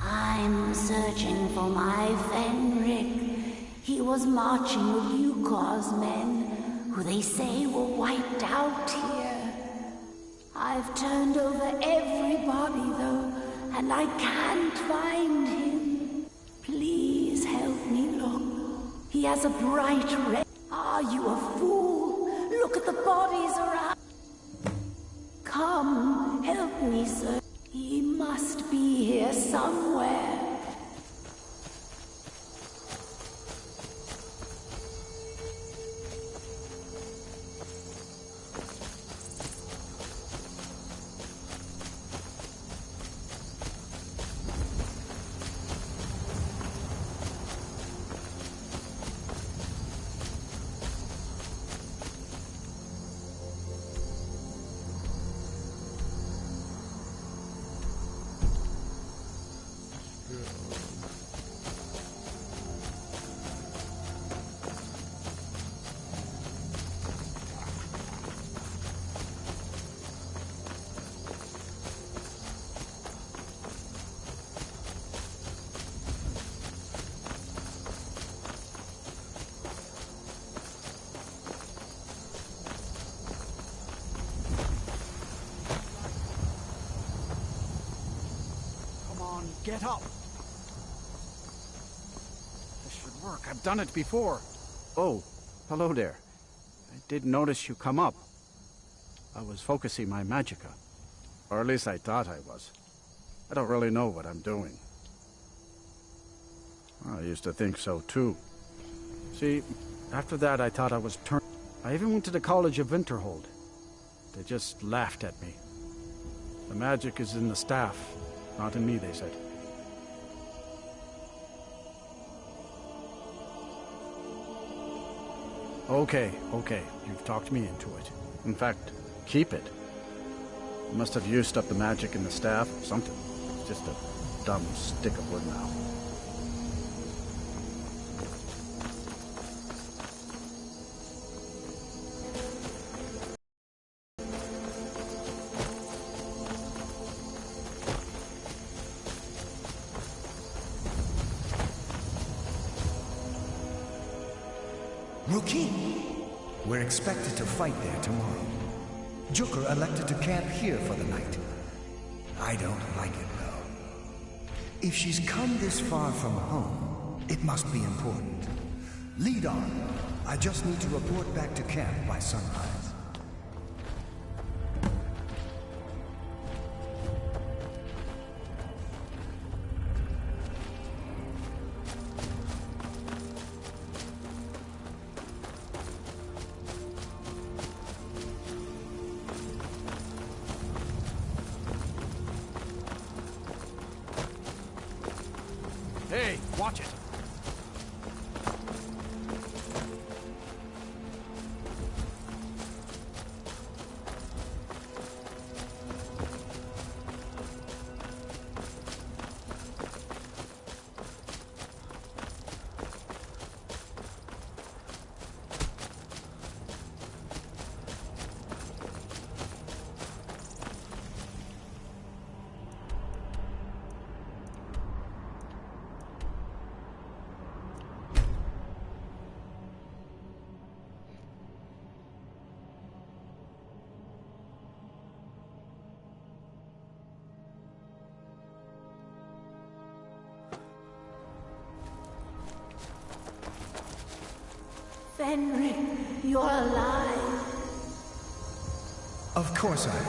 [SPEAKER 16] I'm searching for my Fenric. He was marching with Yukos men, who they say were wiped out here. I've turned over everybody, though, and I can't find him. Please help me look. He has a bright red... Are you a fool? Look at the bodies around. Come, help me, sir. He must be here somewhere.
[SPEAKER 2] Get up! This should work. I've done it before. Oh, hello there. I did notice you come up. I was focusing my magicka. Or at least I thought I was. I don't really know what I'm doing. I used to think so too. See, after that I thought I was turned. I even went to the College of Winterhold. They just laughed at me. The magic is in the staff, not in me, they said. Okay, you've talked me into it. In fact, keep it. You must have used up the magic in the staff or something. It's just a dumb stick of wood now.
[SPEAKER 23] Rookie, we're expected to fight there tomorrow. Joker elected to camp here for the night. I don't like it, though. If she's come this far from home, it must be important. Lead on. I just need to report back to camp by sunrise.
[SPEAKER 2] Hey, watch it.
[SPEAKER 16] Fenric, you're alive.
[SPEAKER 23] Of course I am.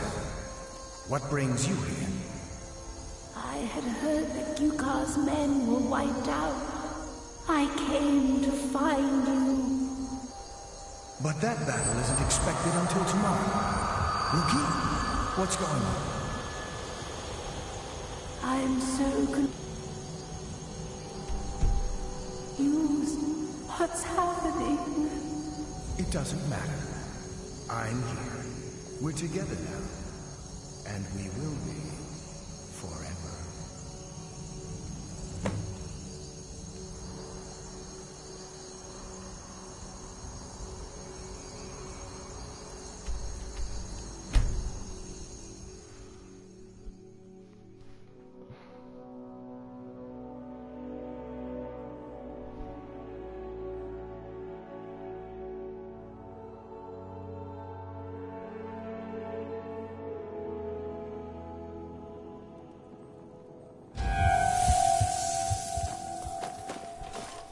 [SPEAKER 23] What brings you here?
[SPEAKER 16] I had heard that K.O.H men were wiped out. I came to find you.
[SPEAKER 23] But that battle isn't expected until tomorrow. Rookie, what's going on?
[SPEAKER 16] I'm so confused. What's happening?
[SPEAKER 23] It doesn't matter. I'm here. We're together now. And we will be forever.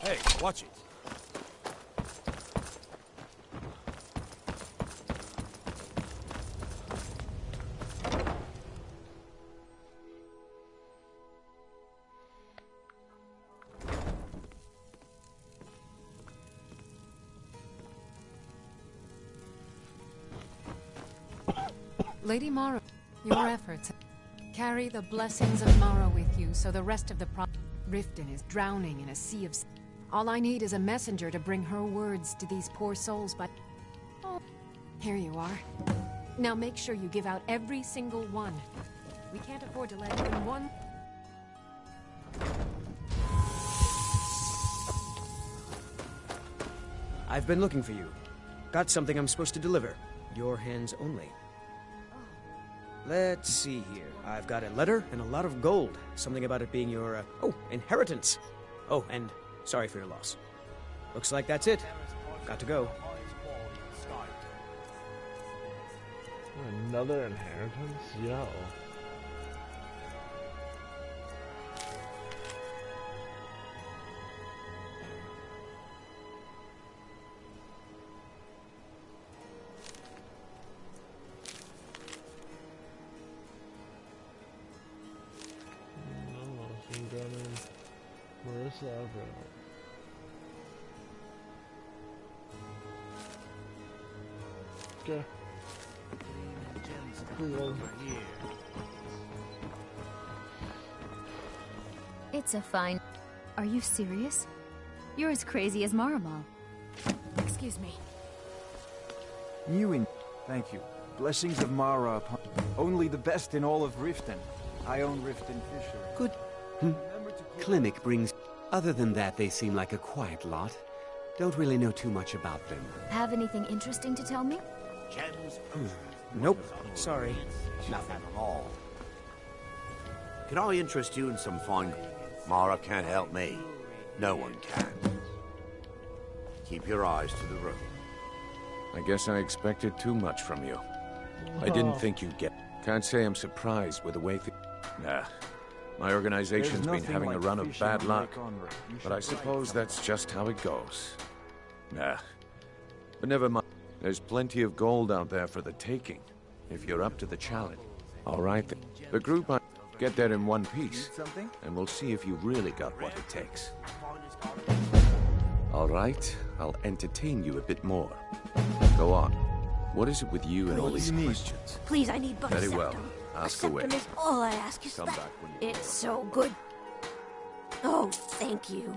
[SPEAKER 3] Hey, watch it.
[SPEAKER 8] Lady Mara, your efforts carry the blessings of Mara with you, so the rest of the Riften is drowning in a sea of... All I need is a messenger to bring her words to these poor souls, but... Oh, here you are. Now make sure you give out every single one. We can't afford to let even one...
[SPEAKER 6] I've been looking for you. Got something I'm supposed to deliver. Your hands only. Let's see here. I've got a letter and a lot of gold. Something about it being your, inheritance. Oh, and sorry for your loss. Looks like that's it. Got to go.
[SPEAKER 1] Another inheritance? Yo. Marissa Abrams. Okay. Cool.
[SPEAKER 9] It's a fine... Are you serious? You're as crazy as Maribel. Excuse me.
[SPEAKER 7] New in... Thank you. Blessings of Mara upon... Only the best in all of Riften. I own Riften Fisher.
[SPEAKER 14] Good. Clinic brings... Other than that, they seem like a quiet lot. Don't really know too much about them.
[SPEAKER 9] Have anything interesting to tell me?
[SPEAKER 6] Nope. Sorry.
[SPEAKER 21] Nothing at all. Can I interest you in some fine... Mara can't help me. No one can. Keep your eyes to the road.
[SPEAKER 11] I guess I expected too much from you. I didn't think you'd get... Can't say I'm surprised with the way Nah. My organization's been having a run of bad luck. But I suppose that's just how it goes. Nah. But never mind. There's plenty of gold out there for the taking, if you're up to the challenge. All right, then. The group might get there in one piece, and we'll see if you've really got what it takes. All right, I'll entertain you a bit more. Go on. What is it with you and all these questions?
[SPEAKER 16] Please, I need butter.
[SPEAKER 11] Very well. Ask away.
[SPEAKER 16] Septum is all I ask.
[SPEAKER 11] Come back when you...
[SPEAKER 16] It's so good. Oh, thank you.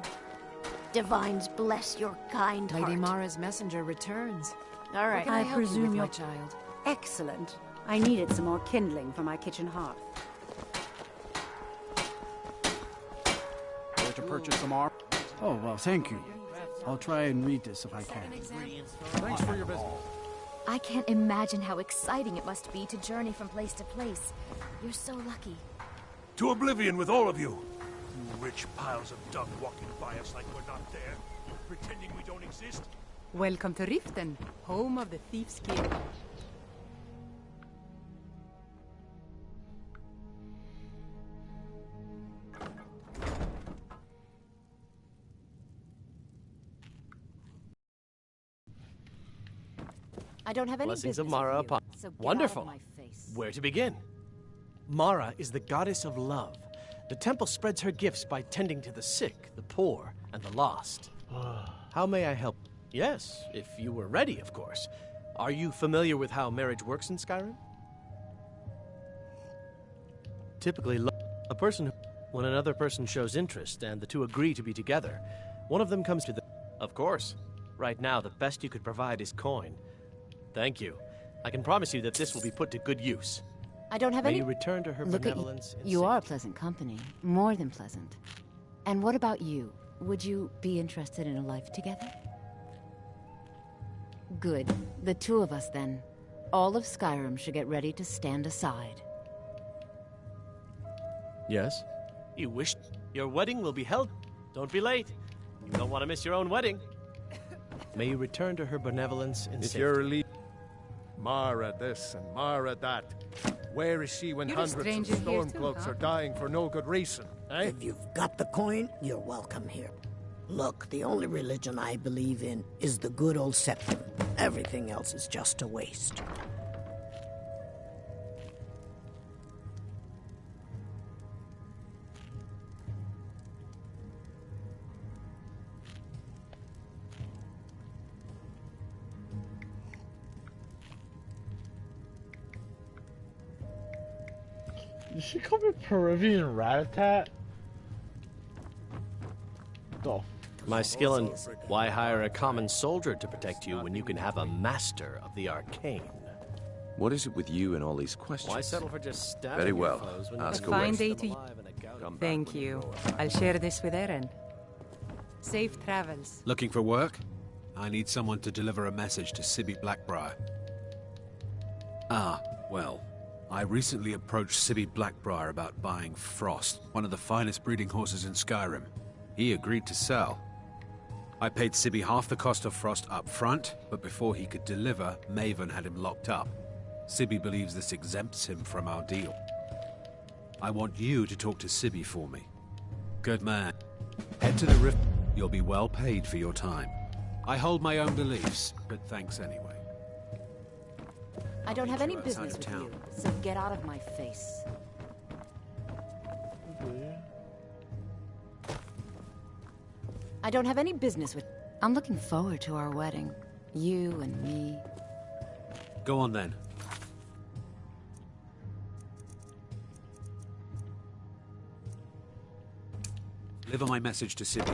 [SPEAKER 16] Divines bless your kind heart.
[SPEAKER 8] Lady Mara's messenger returns.
[SPEAKER 17] All right.
[SPEAKER 8] What can I help you
[SPEAKER 17] presume
[SPEAKER 8] with,
[SPEAKER 17] you're
[SPEAKER 8] my child?
[SPEAKER 17] Excellent. I needed some more kindling for my kitchen hearth.
[SPEAKER 2] Where to purchase the mark? Oh, well, thank you. I'll try and read this if I can. Thanks for your visit.
[SPEAKER 9] I can't imagine how exciting it must be to journey from place to place. You're so lucky.
[SPEAKER 15] To oblivion with all of you! You rich piles of dung walking by us like we're not there, pretending we don't exist.
[SPEAKER 17] Welcome to Riften, home of the Thief's Guild.
[SPEAKER 8] I don't have any
[SPEAKER 4] Blessings
[SPEAKER 8] business
[SPEAKER 4] of Mara
[SPEAKER 8] with you,
[SPEAKER 4] upon.
[SPEAKER 8] so get
[SPEAKER 4] Wonderful.
[SPEAKER 8] out of my face.
[SPEAKER 4] Where to begin? Mara is the goddess of love. The temple spreads her gifts by tending to the sick, the poor, and the lost. How may I help? Yes, if you were ready, of course. Are you familiar with how marriage works in Skyrim? Typically, when another person shows interest and the two agree to be together, one of them comes to the... Of course. Right now, the best you could provide is coin. Thank you. I can promise you that this will be put to good use.
[SPEAKER 8] I don't have
[SPEAKER 4] May
[SPEAKER 8] any...
[SPEAKER 4] you return to her
[SPEAKER 8] Look at
[SPEAKER 4] benevolence
[SPEAKER 8] you. You are pleasant company. More than pleasant. And what about you? Would you be interested in a life together? Good. The two of us, then. All of Skyrim should get ready to stand aside.
[SPEAKER 4] Yes? You wish your wedding will be held. Don't be late. You don't want to miss your own wedding. May you return to her benevolence in
[SPEAKER 13] If
[SPEAKER 4] safety.
[SPEAKER 13] you're Mara this and Mara that. Where is she when
[SPEAKER 17] You're a
[SPEAKER 13] hundreds of
[SPEAKER 17] stranger here too,
[SPEAKER 13] stormcloaks
[SPEAKER 17] huh?
[SPEAKER 13] are dying for no good reason, eh?
[SPEAKER 18] If you've got the coin, you're welcome here. Look, the only religion I believe in is the good old Septim. Everything else is just a waste.
[SPEAKER 1] Did she call me Peruvian rat-a-tat? Oh.
[SPEAKER 4] My skill in why hire a common soldier to protect you when you can have a master of the arcane?
[SPEAKER 11] What is it with you and all these questions?
[SPEAKER 4] Why settle for just stabbing
[SPEAKER 11] Very
[SPEAKER 4] your
[SPEAKER 11] well.
[SPEAKER 4] foes when
[SPEAKER 11] Ask
[SPEAKER 4] you
[SPEAKER 11] away.
[SPEAKER 17] Fine day to you.
[SPEAKER 11] Come back
[SPEAKER 17] Thank
[SPEAKER 11] when
[SPEAKER 17] you.
[SPEAKER 11] grow up.
[SPEAKER 17] I'll share this with Eren. Safe travels.
[SPEAKER 24] Looking for work? I need someone to deliver a message to Sibby Blackbriar. Ah, well. I recently approached Sibby Blackbriar about buying Frost, one of the finest breeding horses in Skyrim. He agreed to sell. I paid Sibby half the cost of Frost up front, but before he could deliver, Maven had him locked up. Sibby believes this exempts him from our deal. I want you to talk to Sibby for me. Good man. Head to the rift. You'll be well paid for your time. I hold my own beliefs, but thanks anyway.
[SPEAKER 8] I don't have any
[SPEAKER 11] outside
[SPEAKER 8] business
[SPEAKER 11] of
[SPEAKER 8] with
[SPEAKER 11] town.
[SPEAKER 8] you, so get out of my face. I don't have any business with... I'm looking forward to our wedding. You and me.
[SPEAKER 24] Go on then. Deliver my message to Sibby.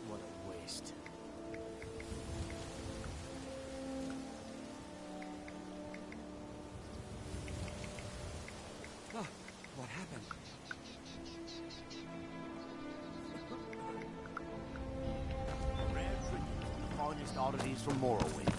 [SPEAKER 4] What a waste.
[SPEAKER 14] Oh, what happened?
[SPEAKER 21] Rare tribute, the finest oddities from Morrowind.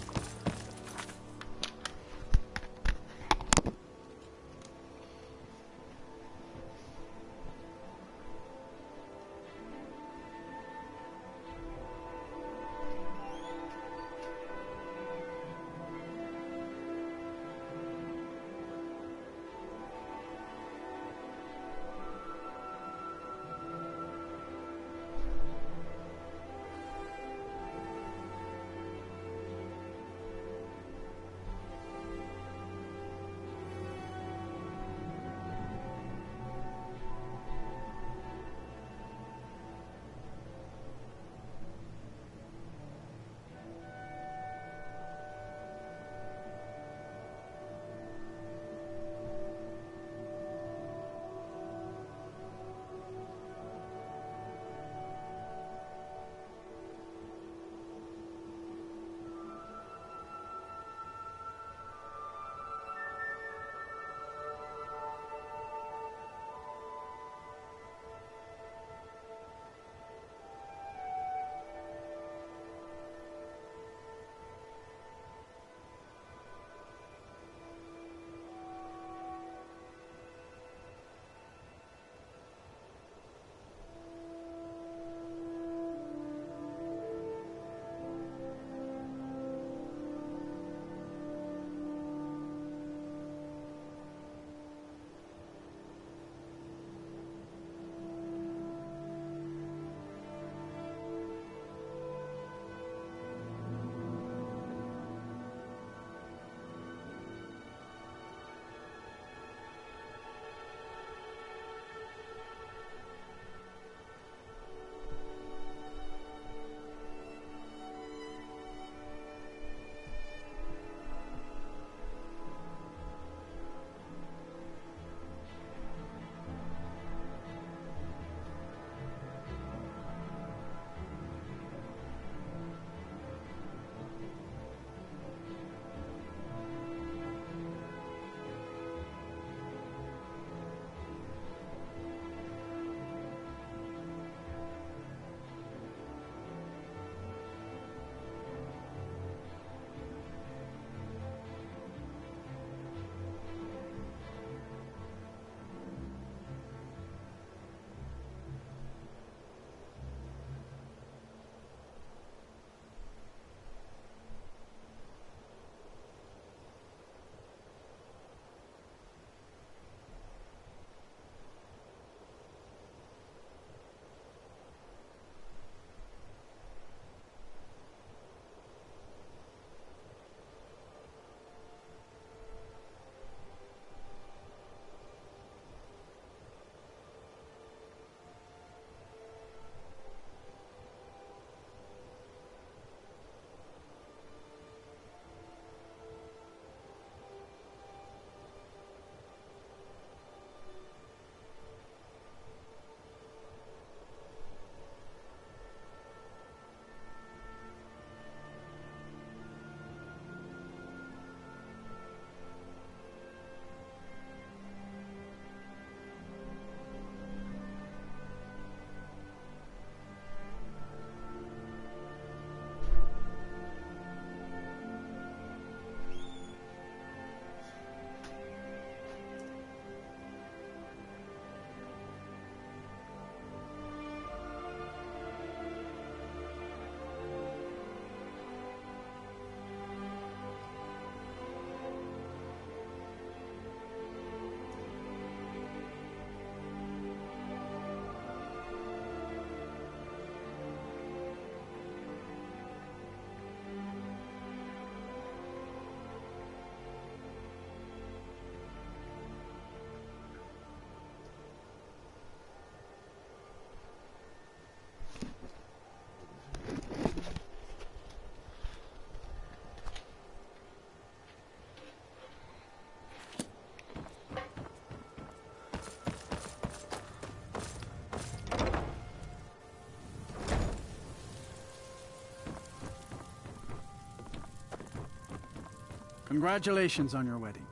[SPEAKER 2] Congratulations on your wedding.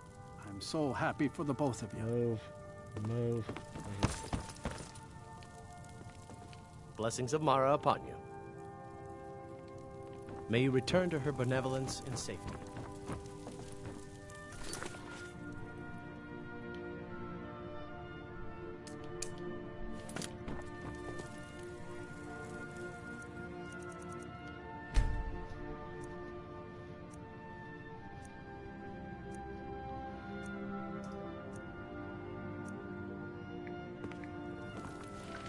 [SPEAKER 2] I'm so happy for the both of you.
[SPEAKER 1] Move.
[SPEAKER 4] Blessings of Mara upon you. May you return to her benevolence in safety.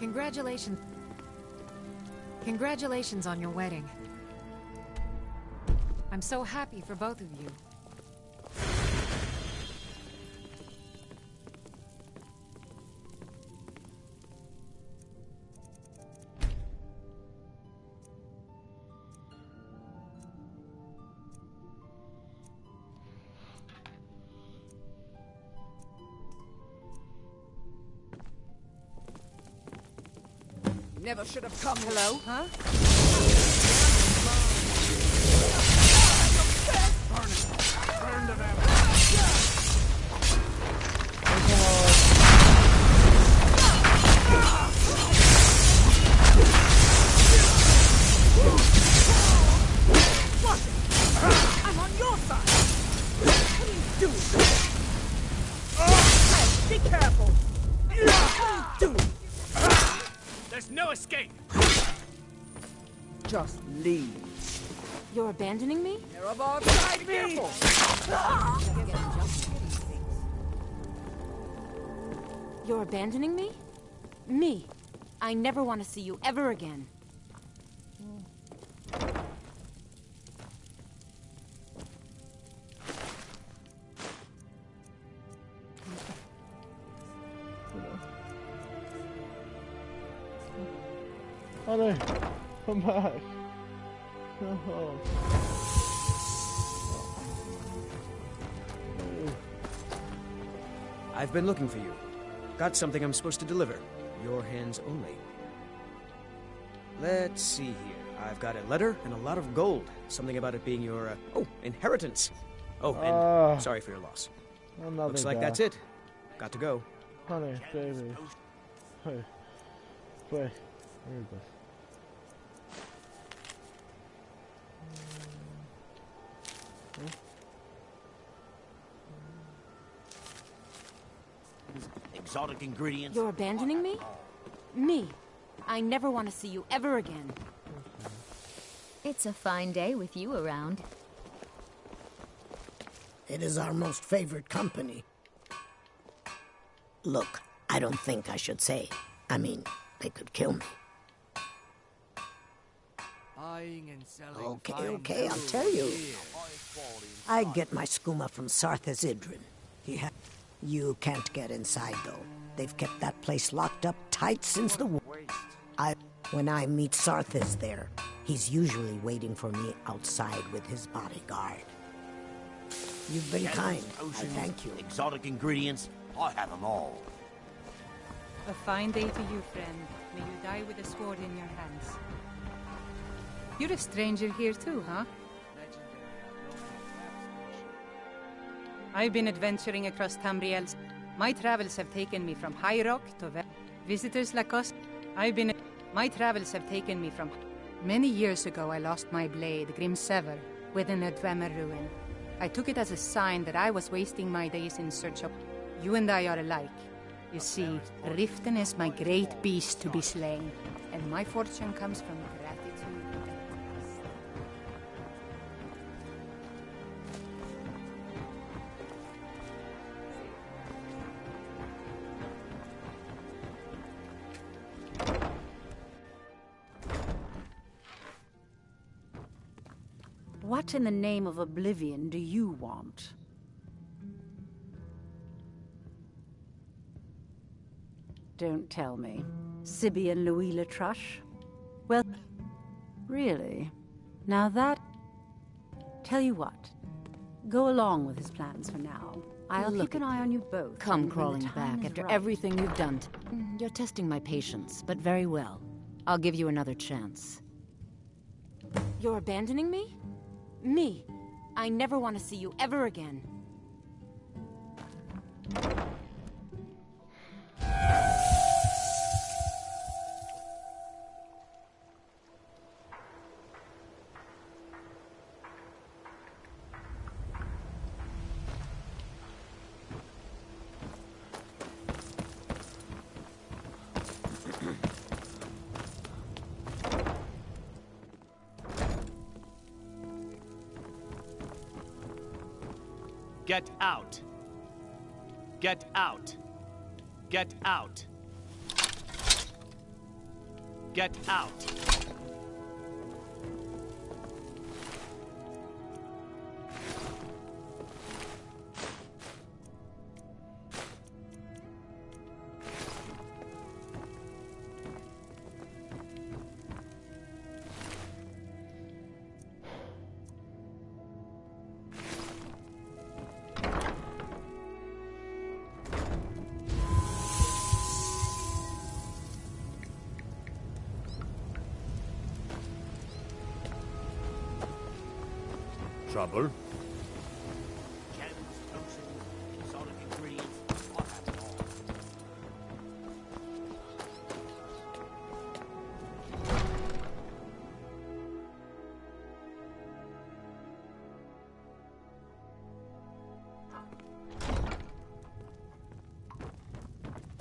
[SPEAKER 8] Congratulations. Congratulations on your wedding. I'm so happy for both of you.
[SPEAKER 20] Never should have come. Hello? Huh?
[SPEAKER 2] Burn to them.
[SPEAKER 20] What? I'm on your side. What are you doing? Be careful. What are you doing?
[SPEAKER 10] There's no escape!
[SPEAKER 20] Just leave.
[SPEAKER 17] You're abandoning me?
[SPEAKER 20] You're alongside me!
[SPEAKER 17] You're abandoning me? Me. I never want to see you ever again.
[SPEAKER 1] Honey, come back. No.
[SPEAKER 6] I've been looking for you. Got something I'm supposed to deliver. Your hands only. Let's see here. I've got a letter and a lot of gold. Something about it being your, inheritance. Oh, and sorry for your loss. Looks like that's it. Got to go.
[SPEAKER 1] Honey, baby. Hey. Wait. Where is this?
[SPEAKER 21] Exotic ingredients.
[SPEAKER 17] You're abandoning me? Me. I never want to see you ever again.
[SPEAKER 9] It's a fine day with you around.
[SPEAKER 18] It is our most favorite company. Look, I don't think I should say. I mean, they could kill me.
[SPEAKER 10] Buying and selling.
[SPEAKER 18] Okay, I'll tell you. I get my skooma from Sarthas Idrin. You can't get inside, though. They've kept that place locked up tight since the war. When I meet Sarthas there, he's usually waiting for me outside with his bodyguard. You've been kind. I thank you.
[SPEAKER 21] Exotic ingredients. I have them all.
[SPEAKER 5] A fine day to you, friend. May you die with a sword in your hands. You're a stranger here too, huh? I've been adventuring across Tamriel's. My travels have taken me from High Rock to visitors like us. My travels have taken me from... Many years ago, I lost my blade, Grimsever, within a Dwemer ruin. I took it as a sign that I was wasting my days in search of... You and I are alike. You see, Riften is my great beast to be slain, and my fortune comes from gratitude and trust.
[SPEAKER 17] What in the name of oblivion do you want? Don't tell me. Sibby and Louis Latrush? Well, really? Now that... Tell you what. Go along with his plans for now. I'll keep an eye on you both.
[SPEAKER 12] Come crawling back after everything you've done. You're testing my patience, but very well. I'll give you another chance.
[SPEAKER 17] You're abandoning me? Me.
[SPEAKER 12] I never want to see you ever again.
[SPEAKER 4] Get out. Get out. Get out. Get out.
[SPEAKER 13] Trouble?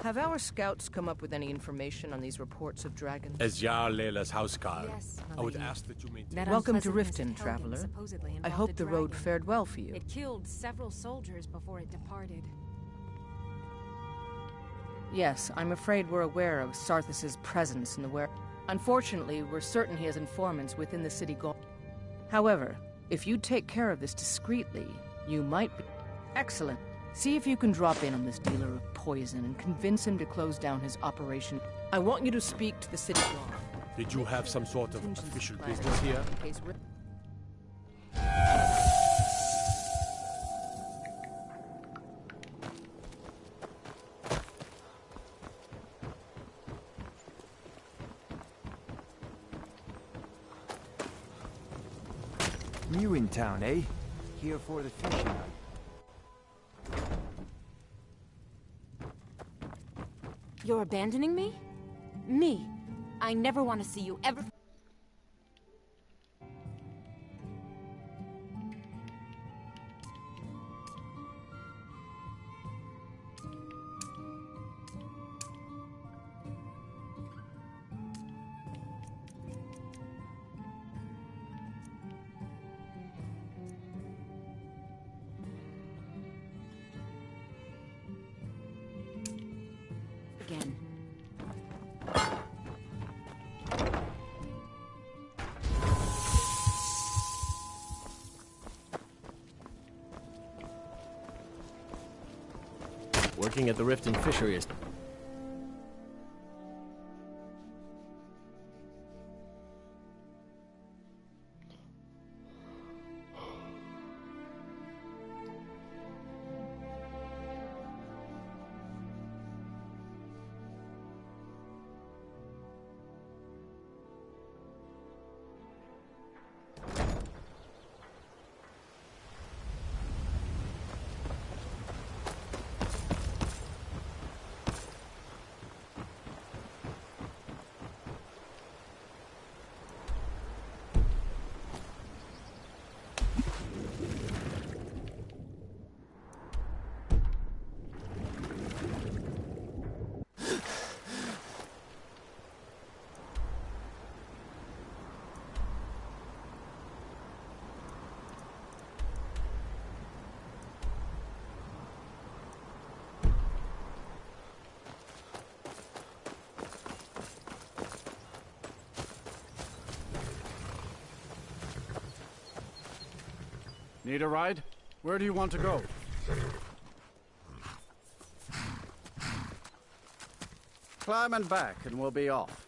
[SPEAKER 3] Have our scouts come up with any information on these reports of dragons?
[SPEAKER 13] As Jarl Leila's housecarl.
[SPEAKER 8] Yes,
[SPEAKER 13] I would
[SPEAKER 8] Milady.
[SPEAKER 13] ask that you maintain...
[SPEAKER 8] That
[SPEAKER 3] Welcome to
[SPEAKER 8] unpleasant
[SPEAKER 3] Riften,
[SPEAKER 8] intelligence
[SPEAKER 3] traveler.
[SPEAKER 8] supposedly
[SPEAKER 3] I
[SPEAKER 8] involved
[SPEAKER 3] hope
[SPEAKER 8] a
[SPEAKER 3] the road
[SPEAKER 8] dragon.
[SPEAKER 3] fared well for you.
[SPEAKER 8] It killed several soldiers before it departed.
[SPEAKER 3] Yes, I'm afraid we're aware of Sarthis' presence in the where. Unfortunately, we're certain he has informants within the city guard. However, if you take care of this discreetly, you might be... Excellent. See if you can drop in on this dealer of poison and convince him to close down his operation. I want you to speak to the city guard.
[SPEAKER 13] Did you have some sort of official business here?
[SPEAKER 3] In case
[SPEAKER 7] New in town, eh? Here for the fishing.
[SPEAKER 12] You're abandoning me? Me? I never want to see you ever... again.
[SPEAKER 4] Working at the Riften fishery is...
[SPEAKER 2] Need a ride? Where do you want to go? Climb and back, and we'll be off.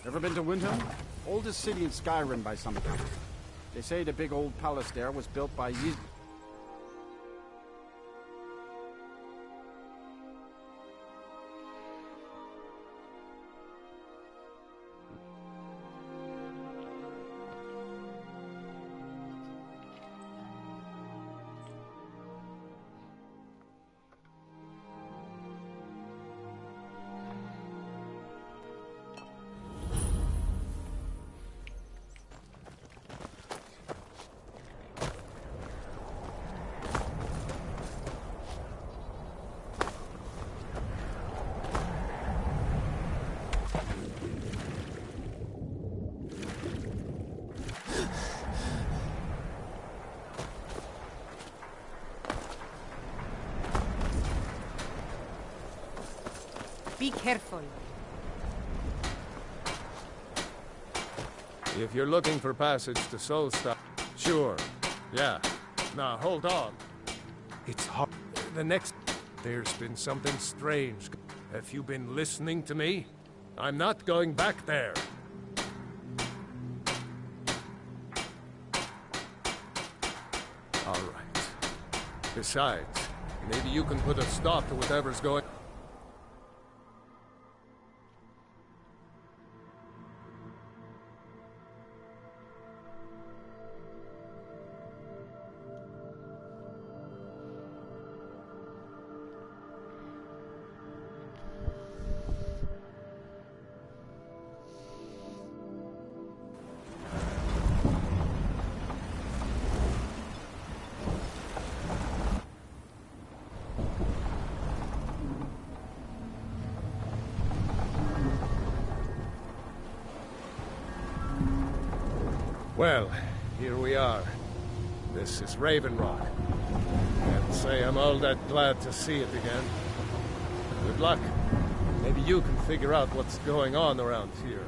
[SPEAKER 2] Ever been to Windhelm? Oldest city in Skyrim by some count. They say the big old palace there was built by
[SPEAKER 5] Be careful.
[SPEAKER 13] If you're looking for passage to Solstar, sure. Yeah. Now, hold on. It's hard. The next... There's been something strange. Have you been listening to me? I'm not going back there. All right. Besides, maybe you can put a stop to whatever's going... Well, here we are. This is Raven Rock. Can't say I'm all that glad to see it again. Good luck. Maybe you can figure out what's going on around here.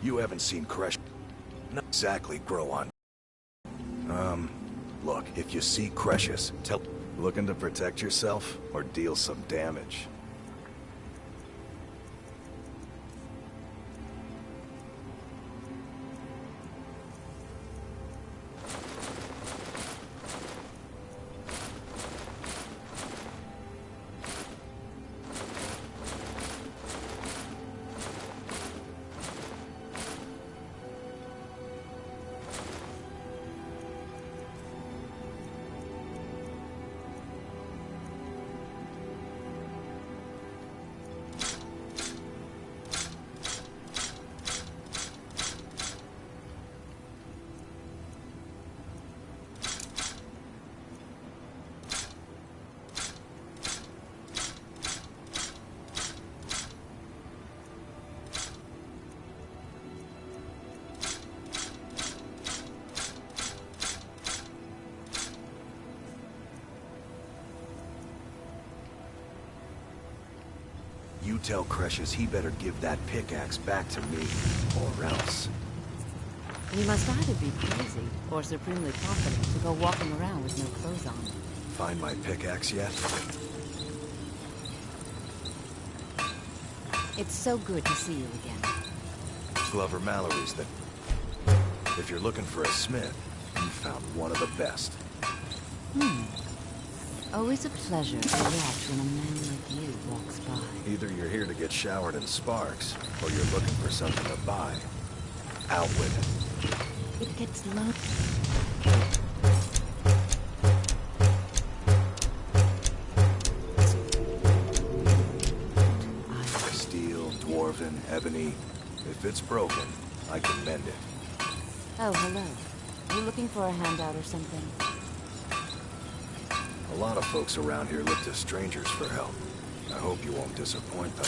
[SPEAKER 16] You haven't seen K.O.H. Not exactly grow on. Look, if you see K.O.H., tell... Looking to protect yourself or deal some damage? You tell Cresius he better give that pickaxe back to me, or else.
[SPEAKER 12] You must either be crazy or supremely confident to go walking around with no clothes on.
[SPEAKER 16] Find my pickaxe yet?
[SPEAKER 12] It's so good to see you again.
[SPEAKER 16] Glover Mallory's the... If you're looking for a smith, you found one of the best.
[SPEAKER 12] Always a pleasure to watch when a man like you walks by.
[SPEAKER 16] Either you're here to get showered in sparks, or you're looking for something to buy. Out with it.
[SPEAKER 12] It gets low.
[SPEAKER 16] Steel, dwarven, ebony. If it's broken, I can mend it.
[SPEAKER 12] Oh, hello. You looking for a handout or something?
[SPEAKER 16] A lot of folks around here look to strangers for help. I hope you won't disappoint them.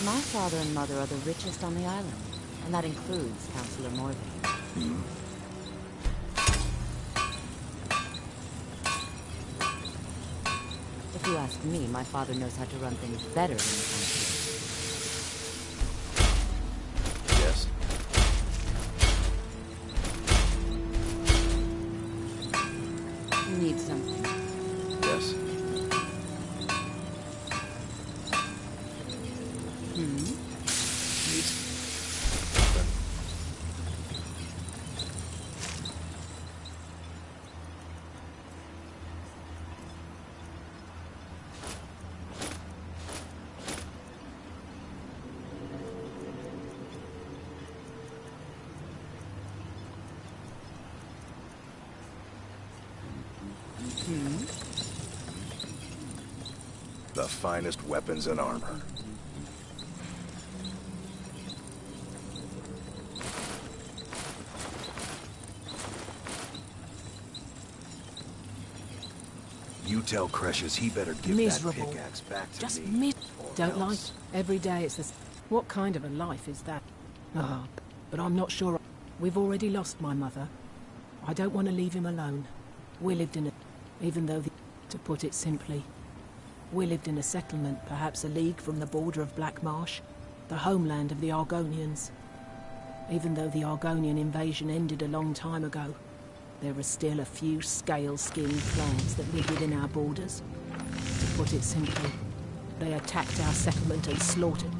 [SPEAKER 12] My father and mother are the richest on the island, and that includes Councillor Morvay. If you ask me, my father knows how to run things better in the country.
[SPEAKER 16] Yes?
[SPEAKER 12] You need something.
[SPEAKER 16] Yes. Needs... The finest weapons and armor. You tell Cresius he better give
[SPEAKER 3] Miserable.
[SPEAKER 16] that pickaxe back to
[SPEAKER 3] Just
[SPEAKER 16] me.
[SPEAKER 3] Don't like. Every day it's this. What kind of a life is that? Ah, but I'm not sure. We've already lost my mother. I don't want to leave him alone. We lived in a... Even though, to put it simply, we lived in a settlement, perhaps a league from the border of Black Marsh, the homeland of the Argonians. Even though the Argonian invasion ended a long time ago, there are still a few scale-skinned clans that live within our borders. To put it simply, they attacked our settlement and slaughtered.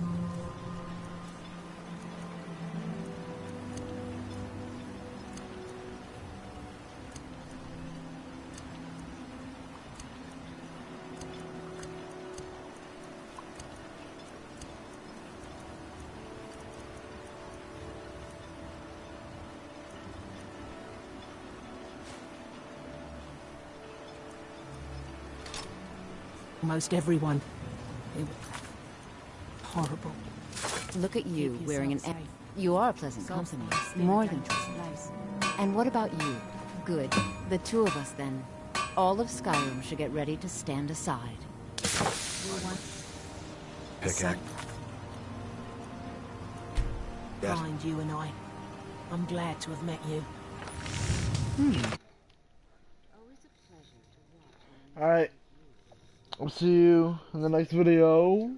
[SPEAKER 3] Almost everyone. It was horrible.
[SPEAKER 12] Look at you, wearing an... You are a pleasant company. More than pleasant. And what about you? Good. The two of us, then. All of Skyrim should get ready to stand aside.
[SPEAKER 16] Pickaxe. Yes.
[SPEAKER 3] Find you and I. I'm glad to have met you.
[SPEAKER 1] Alright. I'll see you in the next video.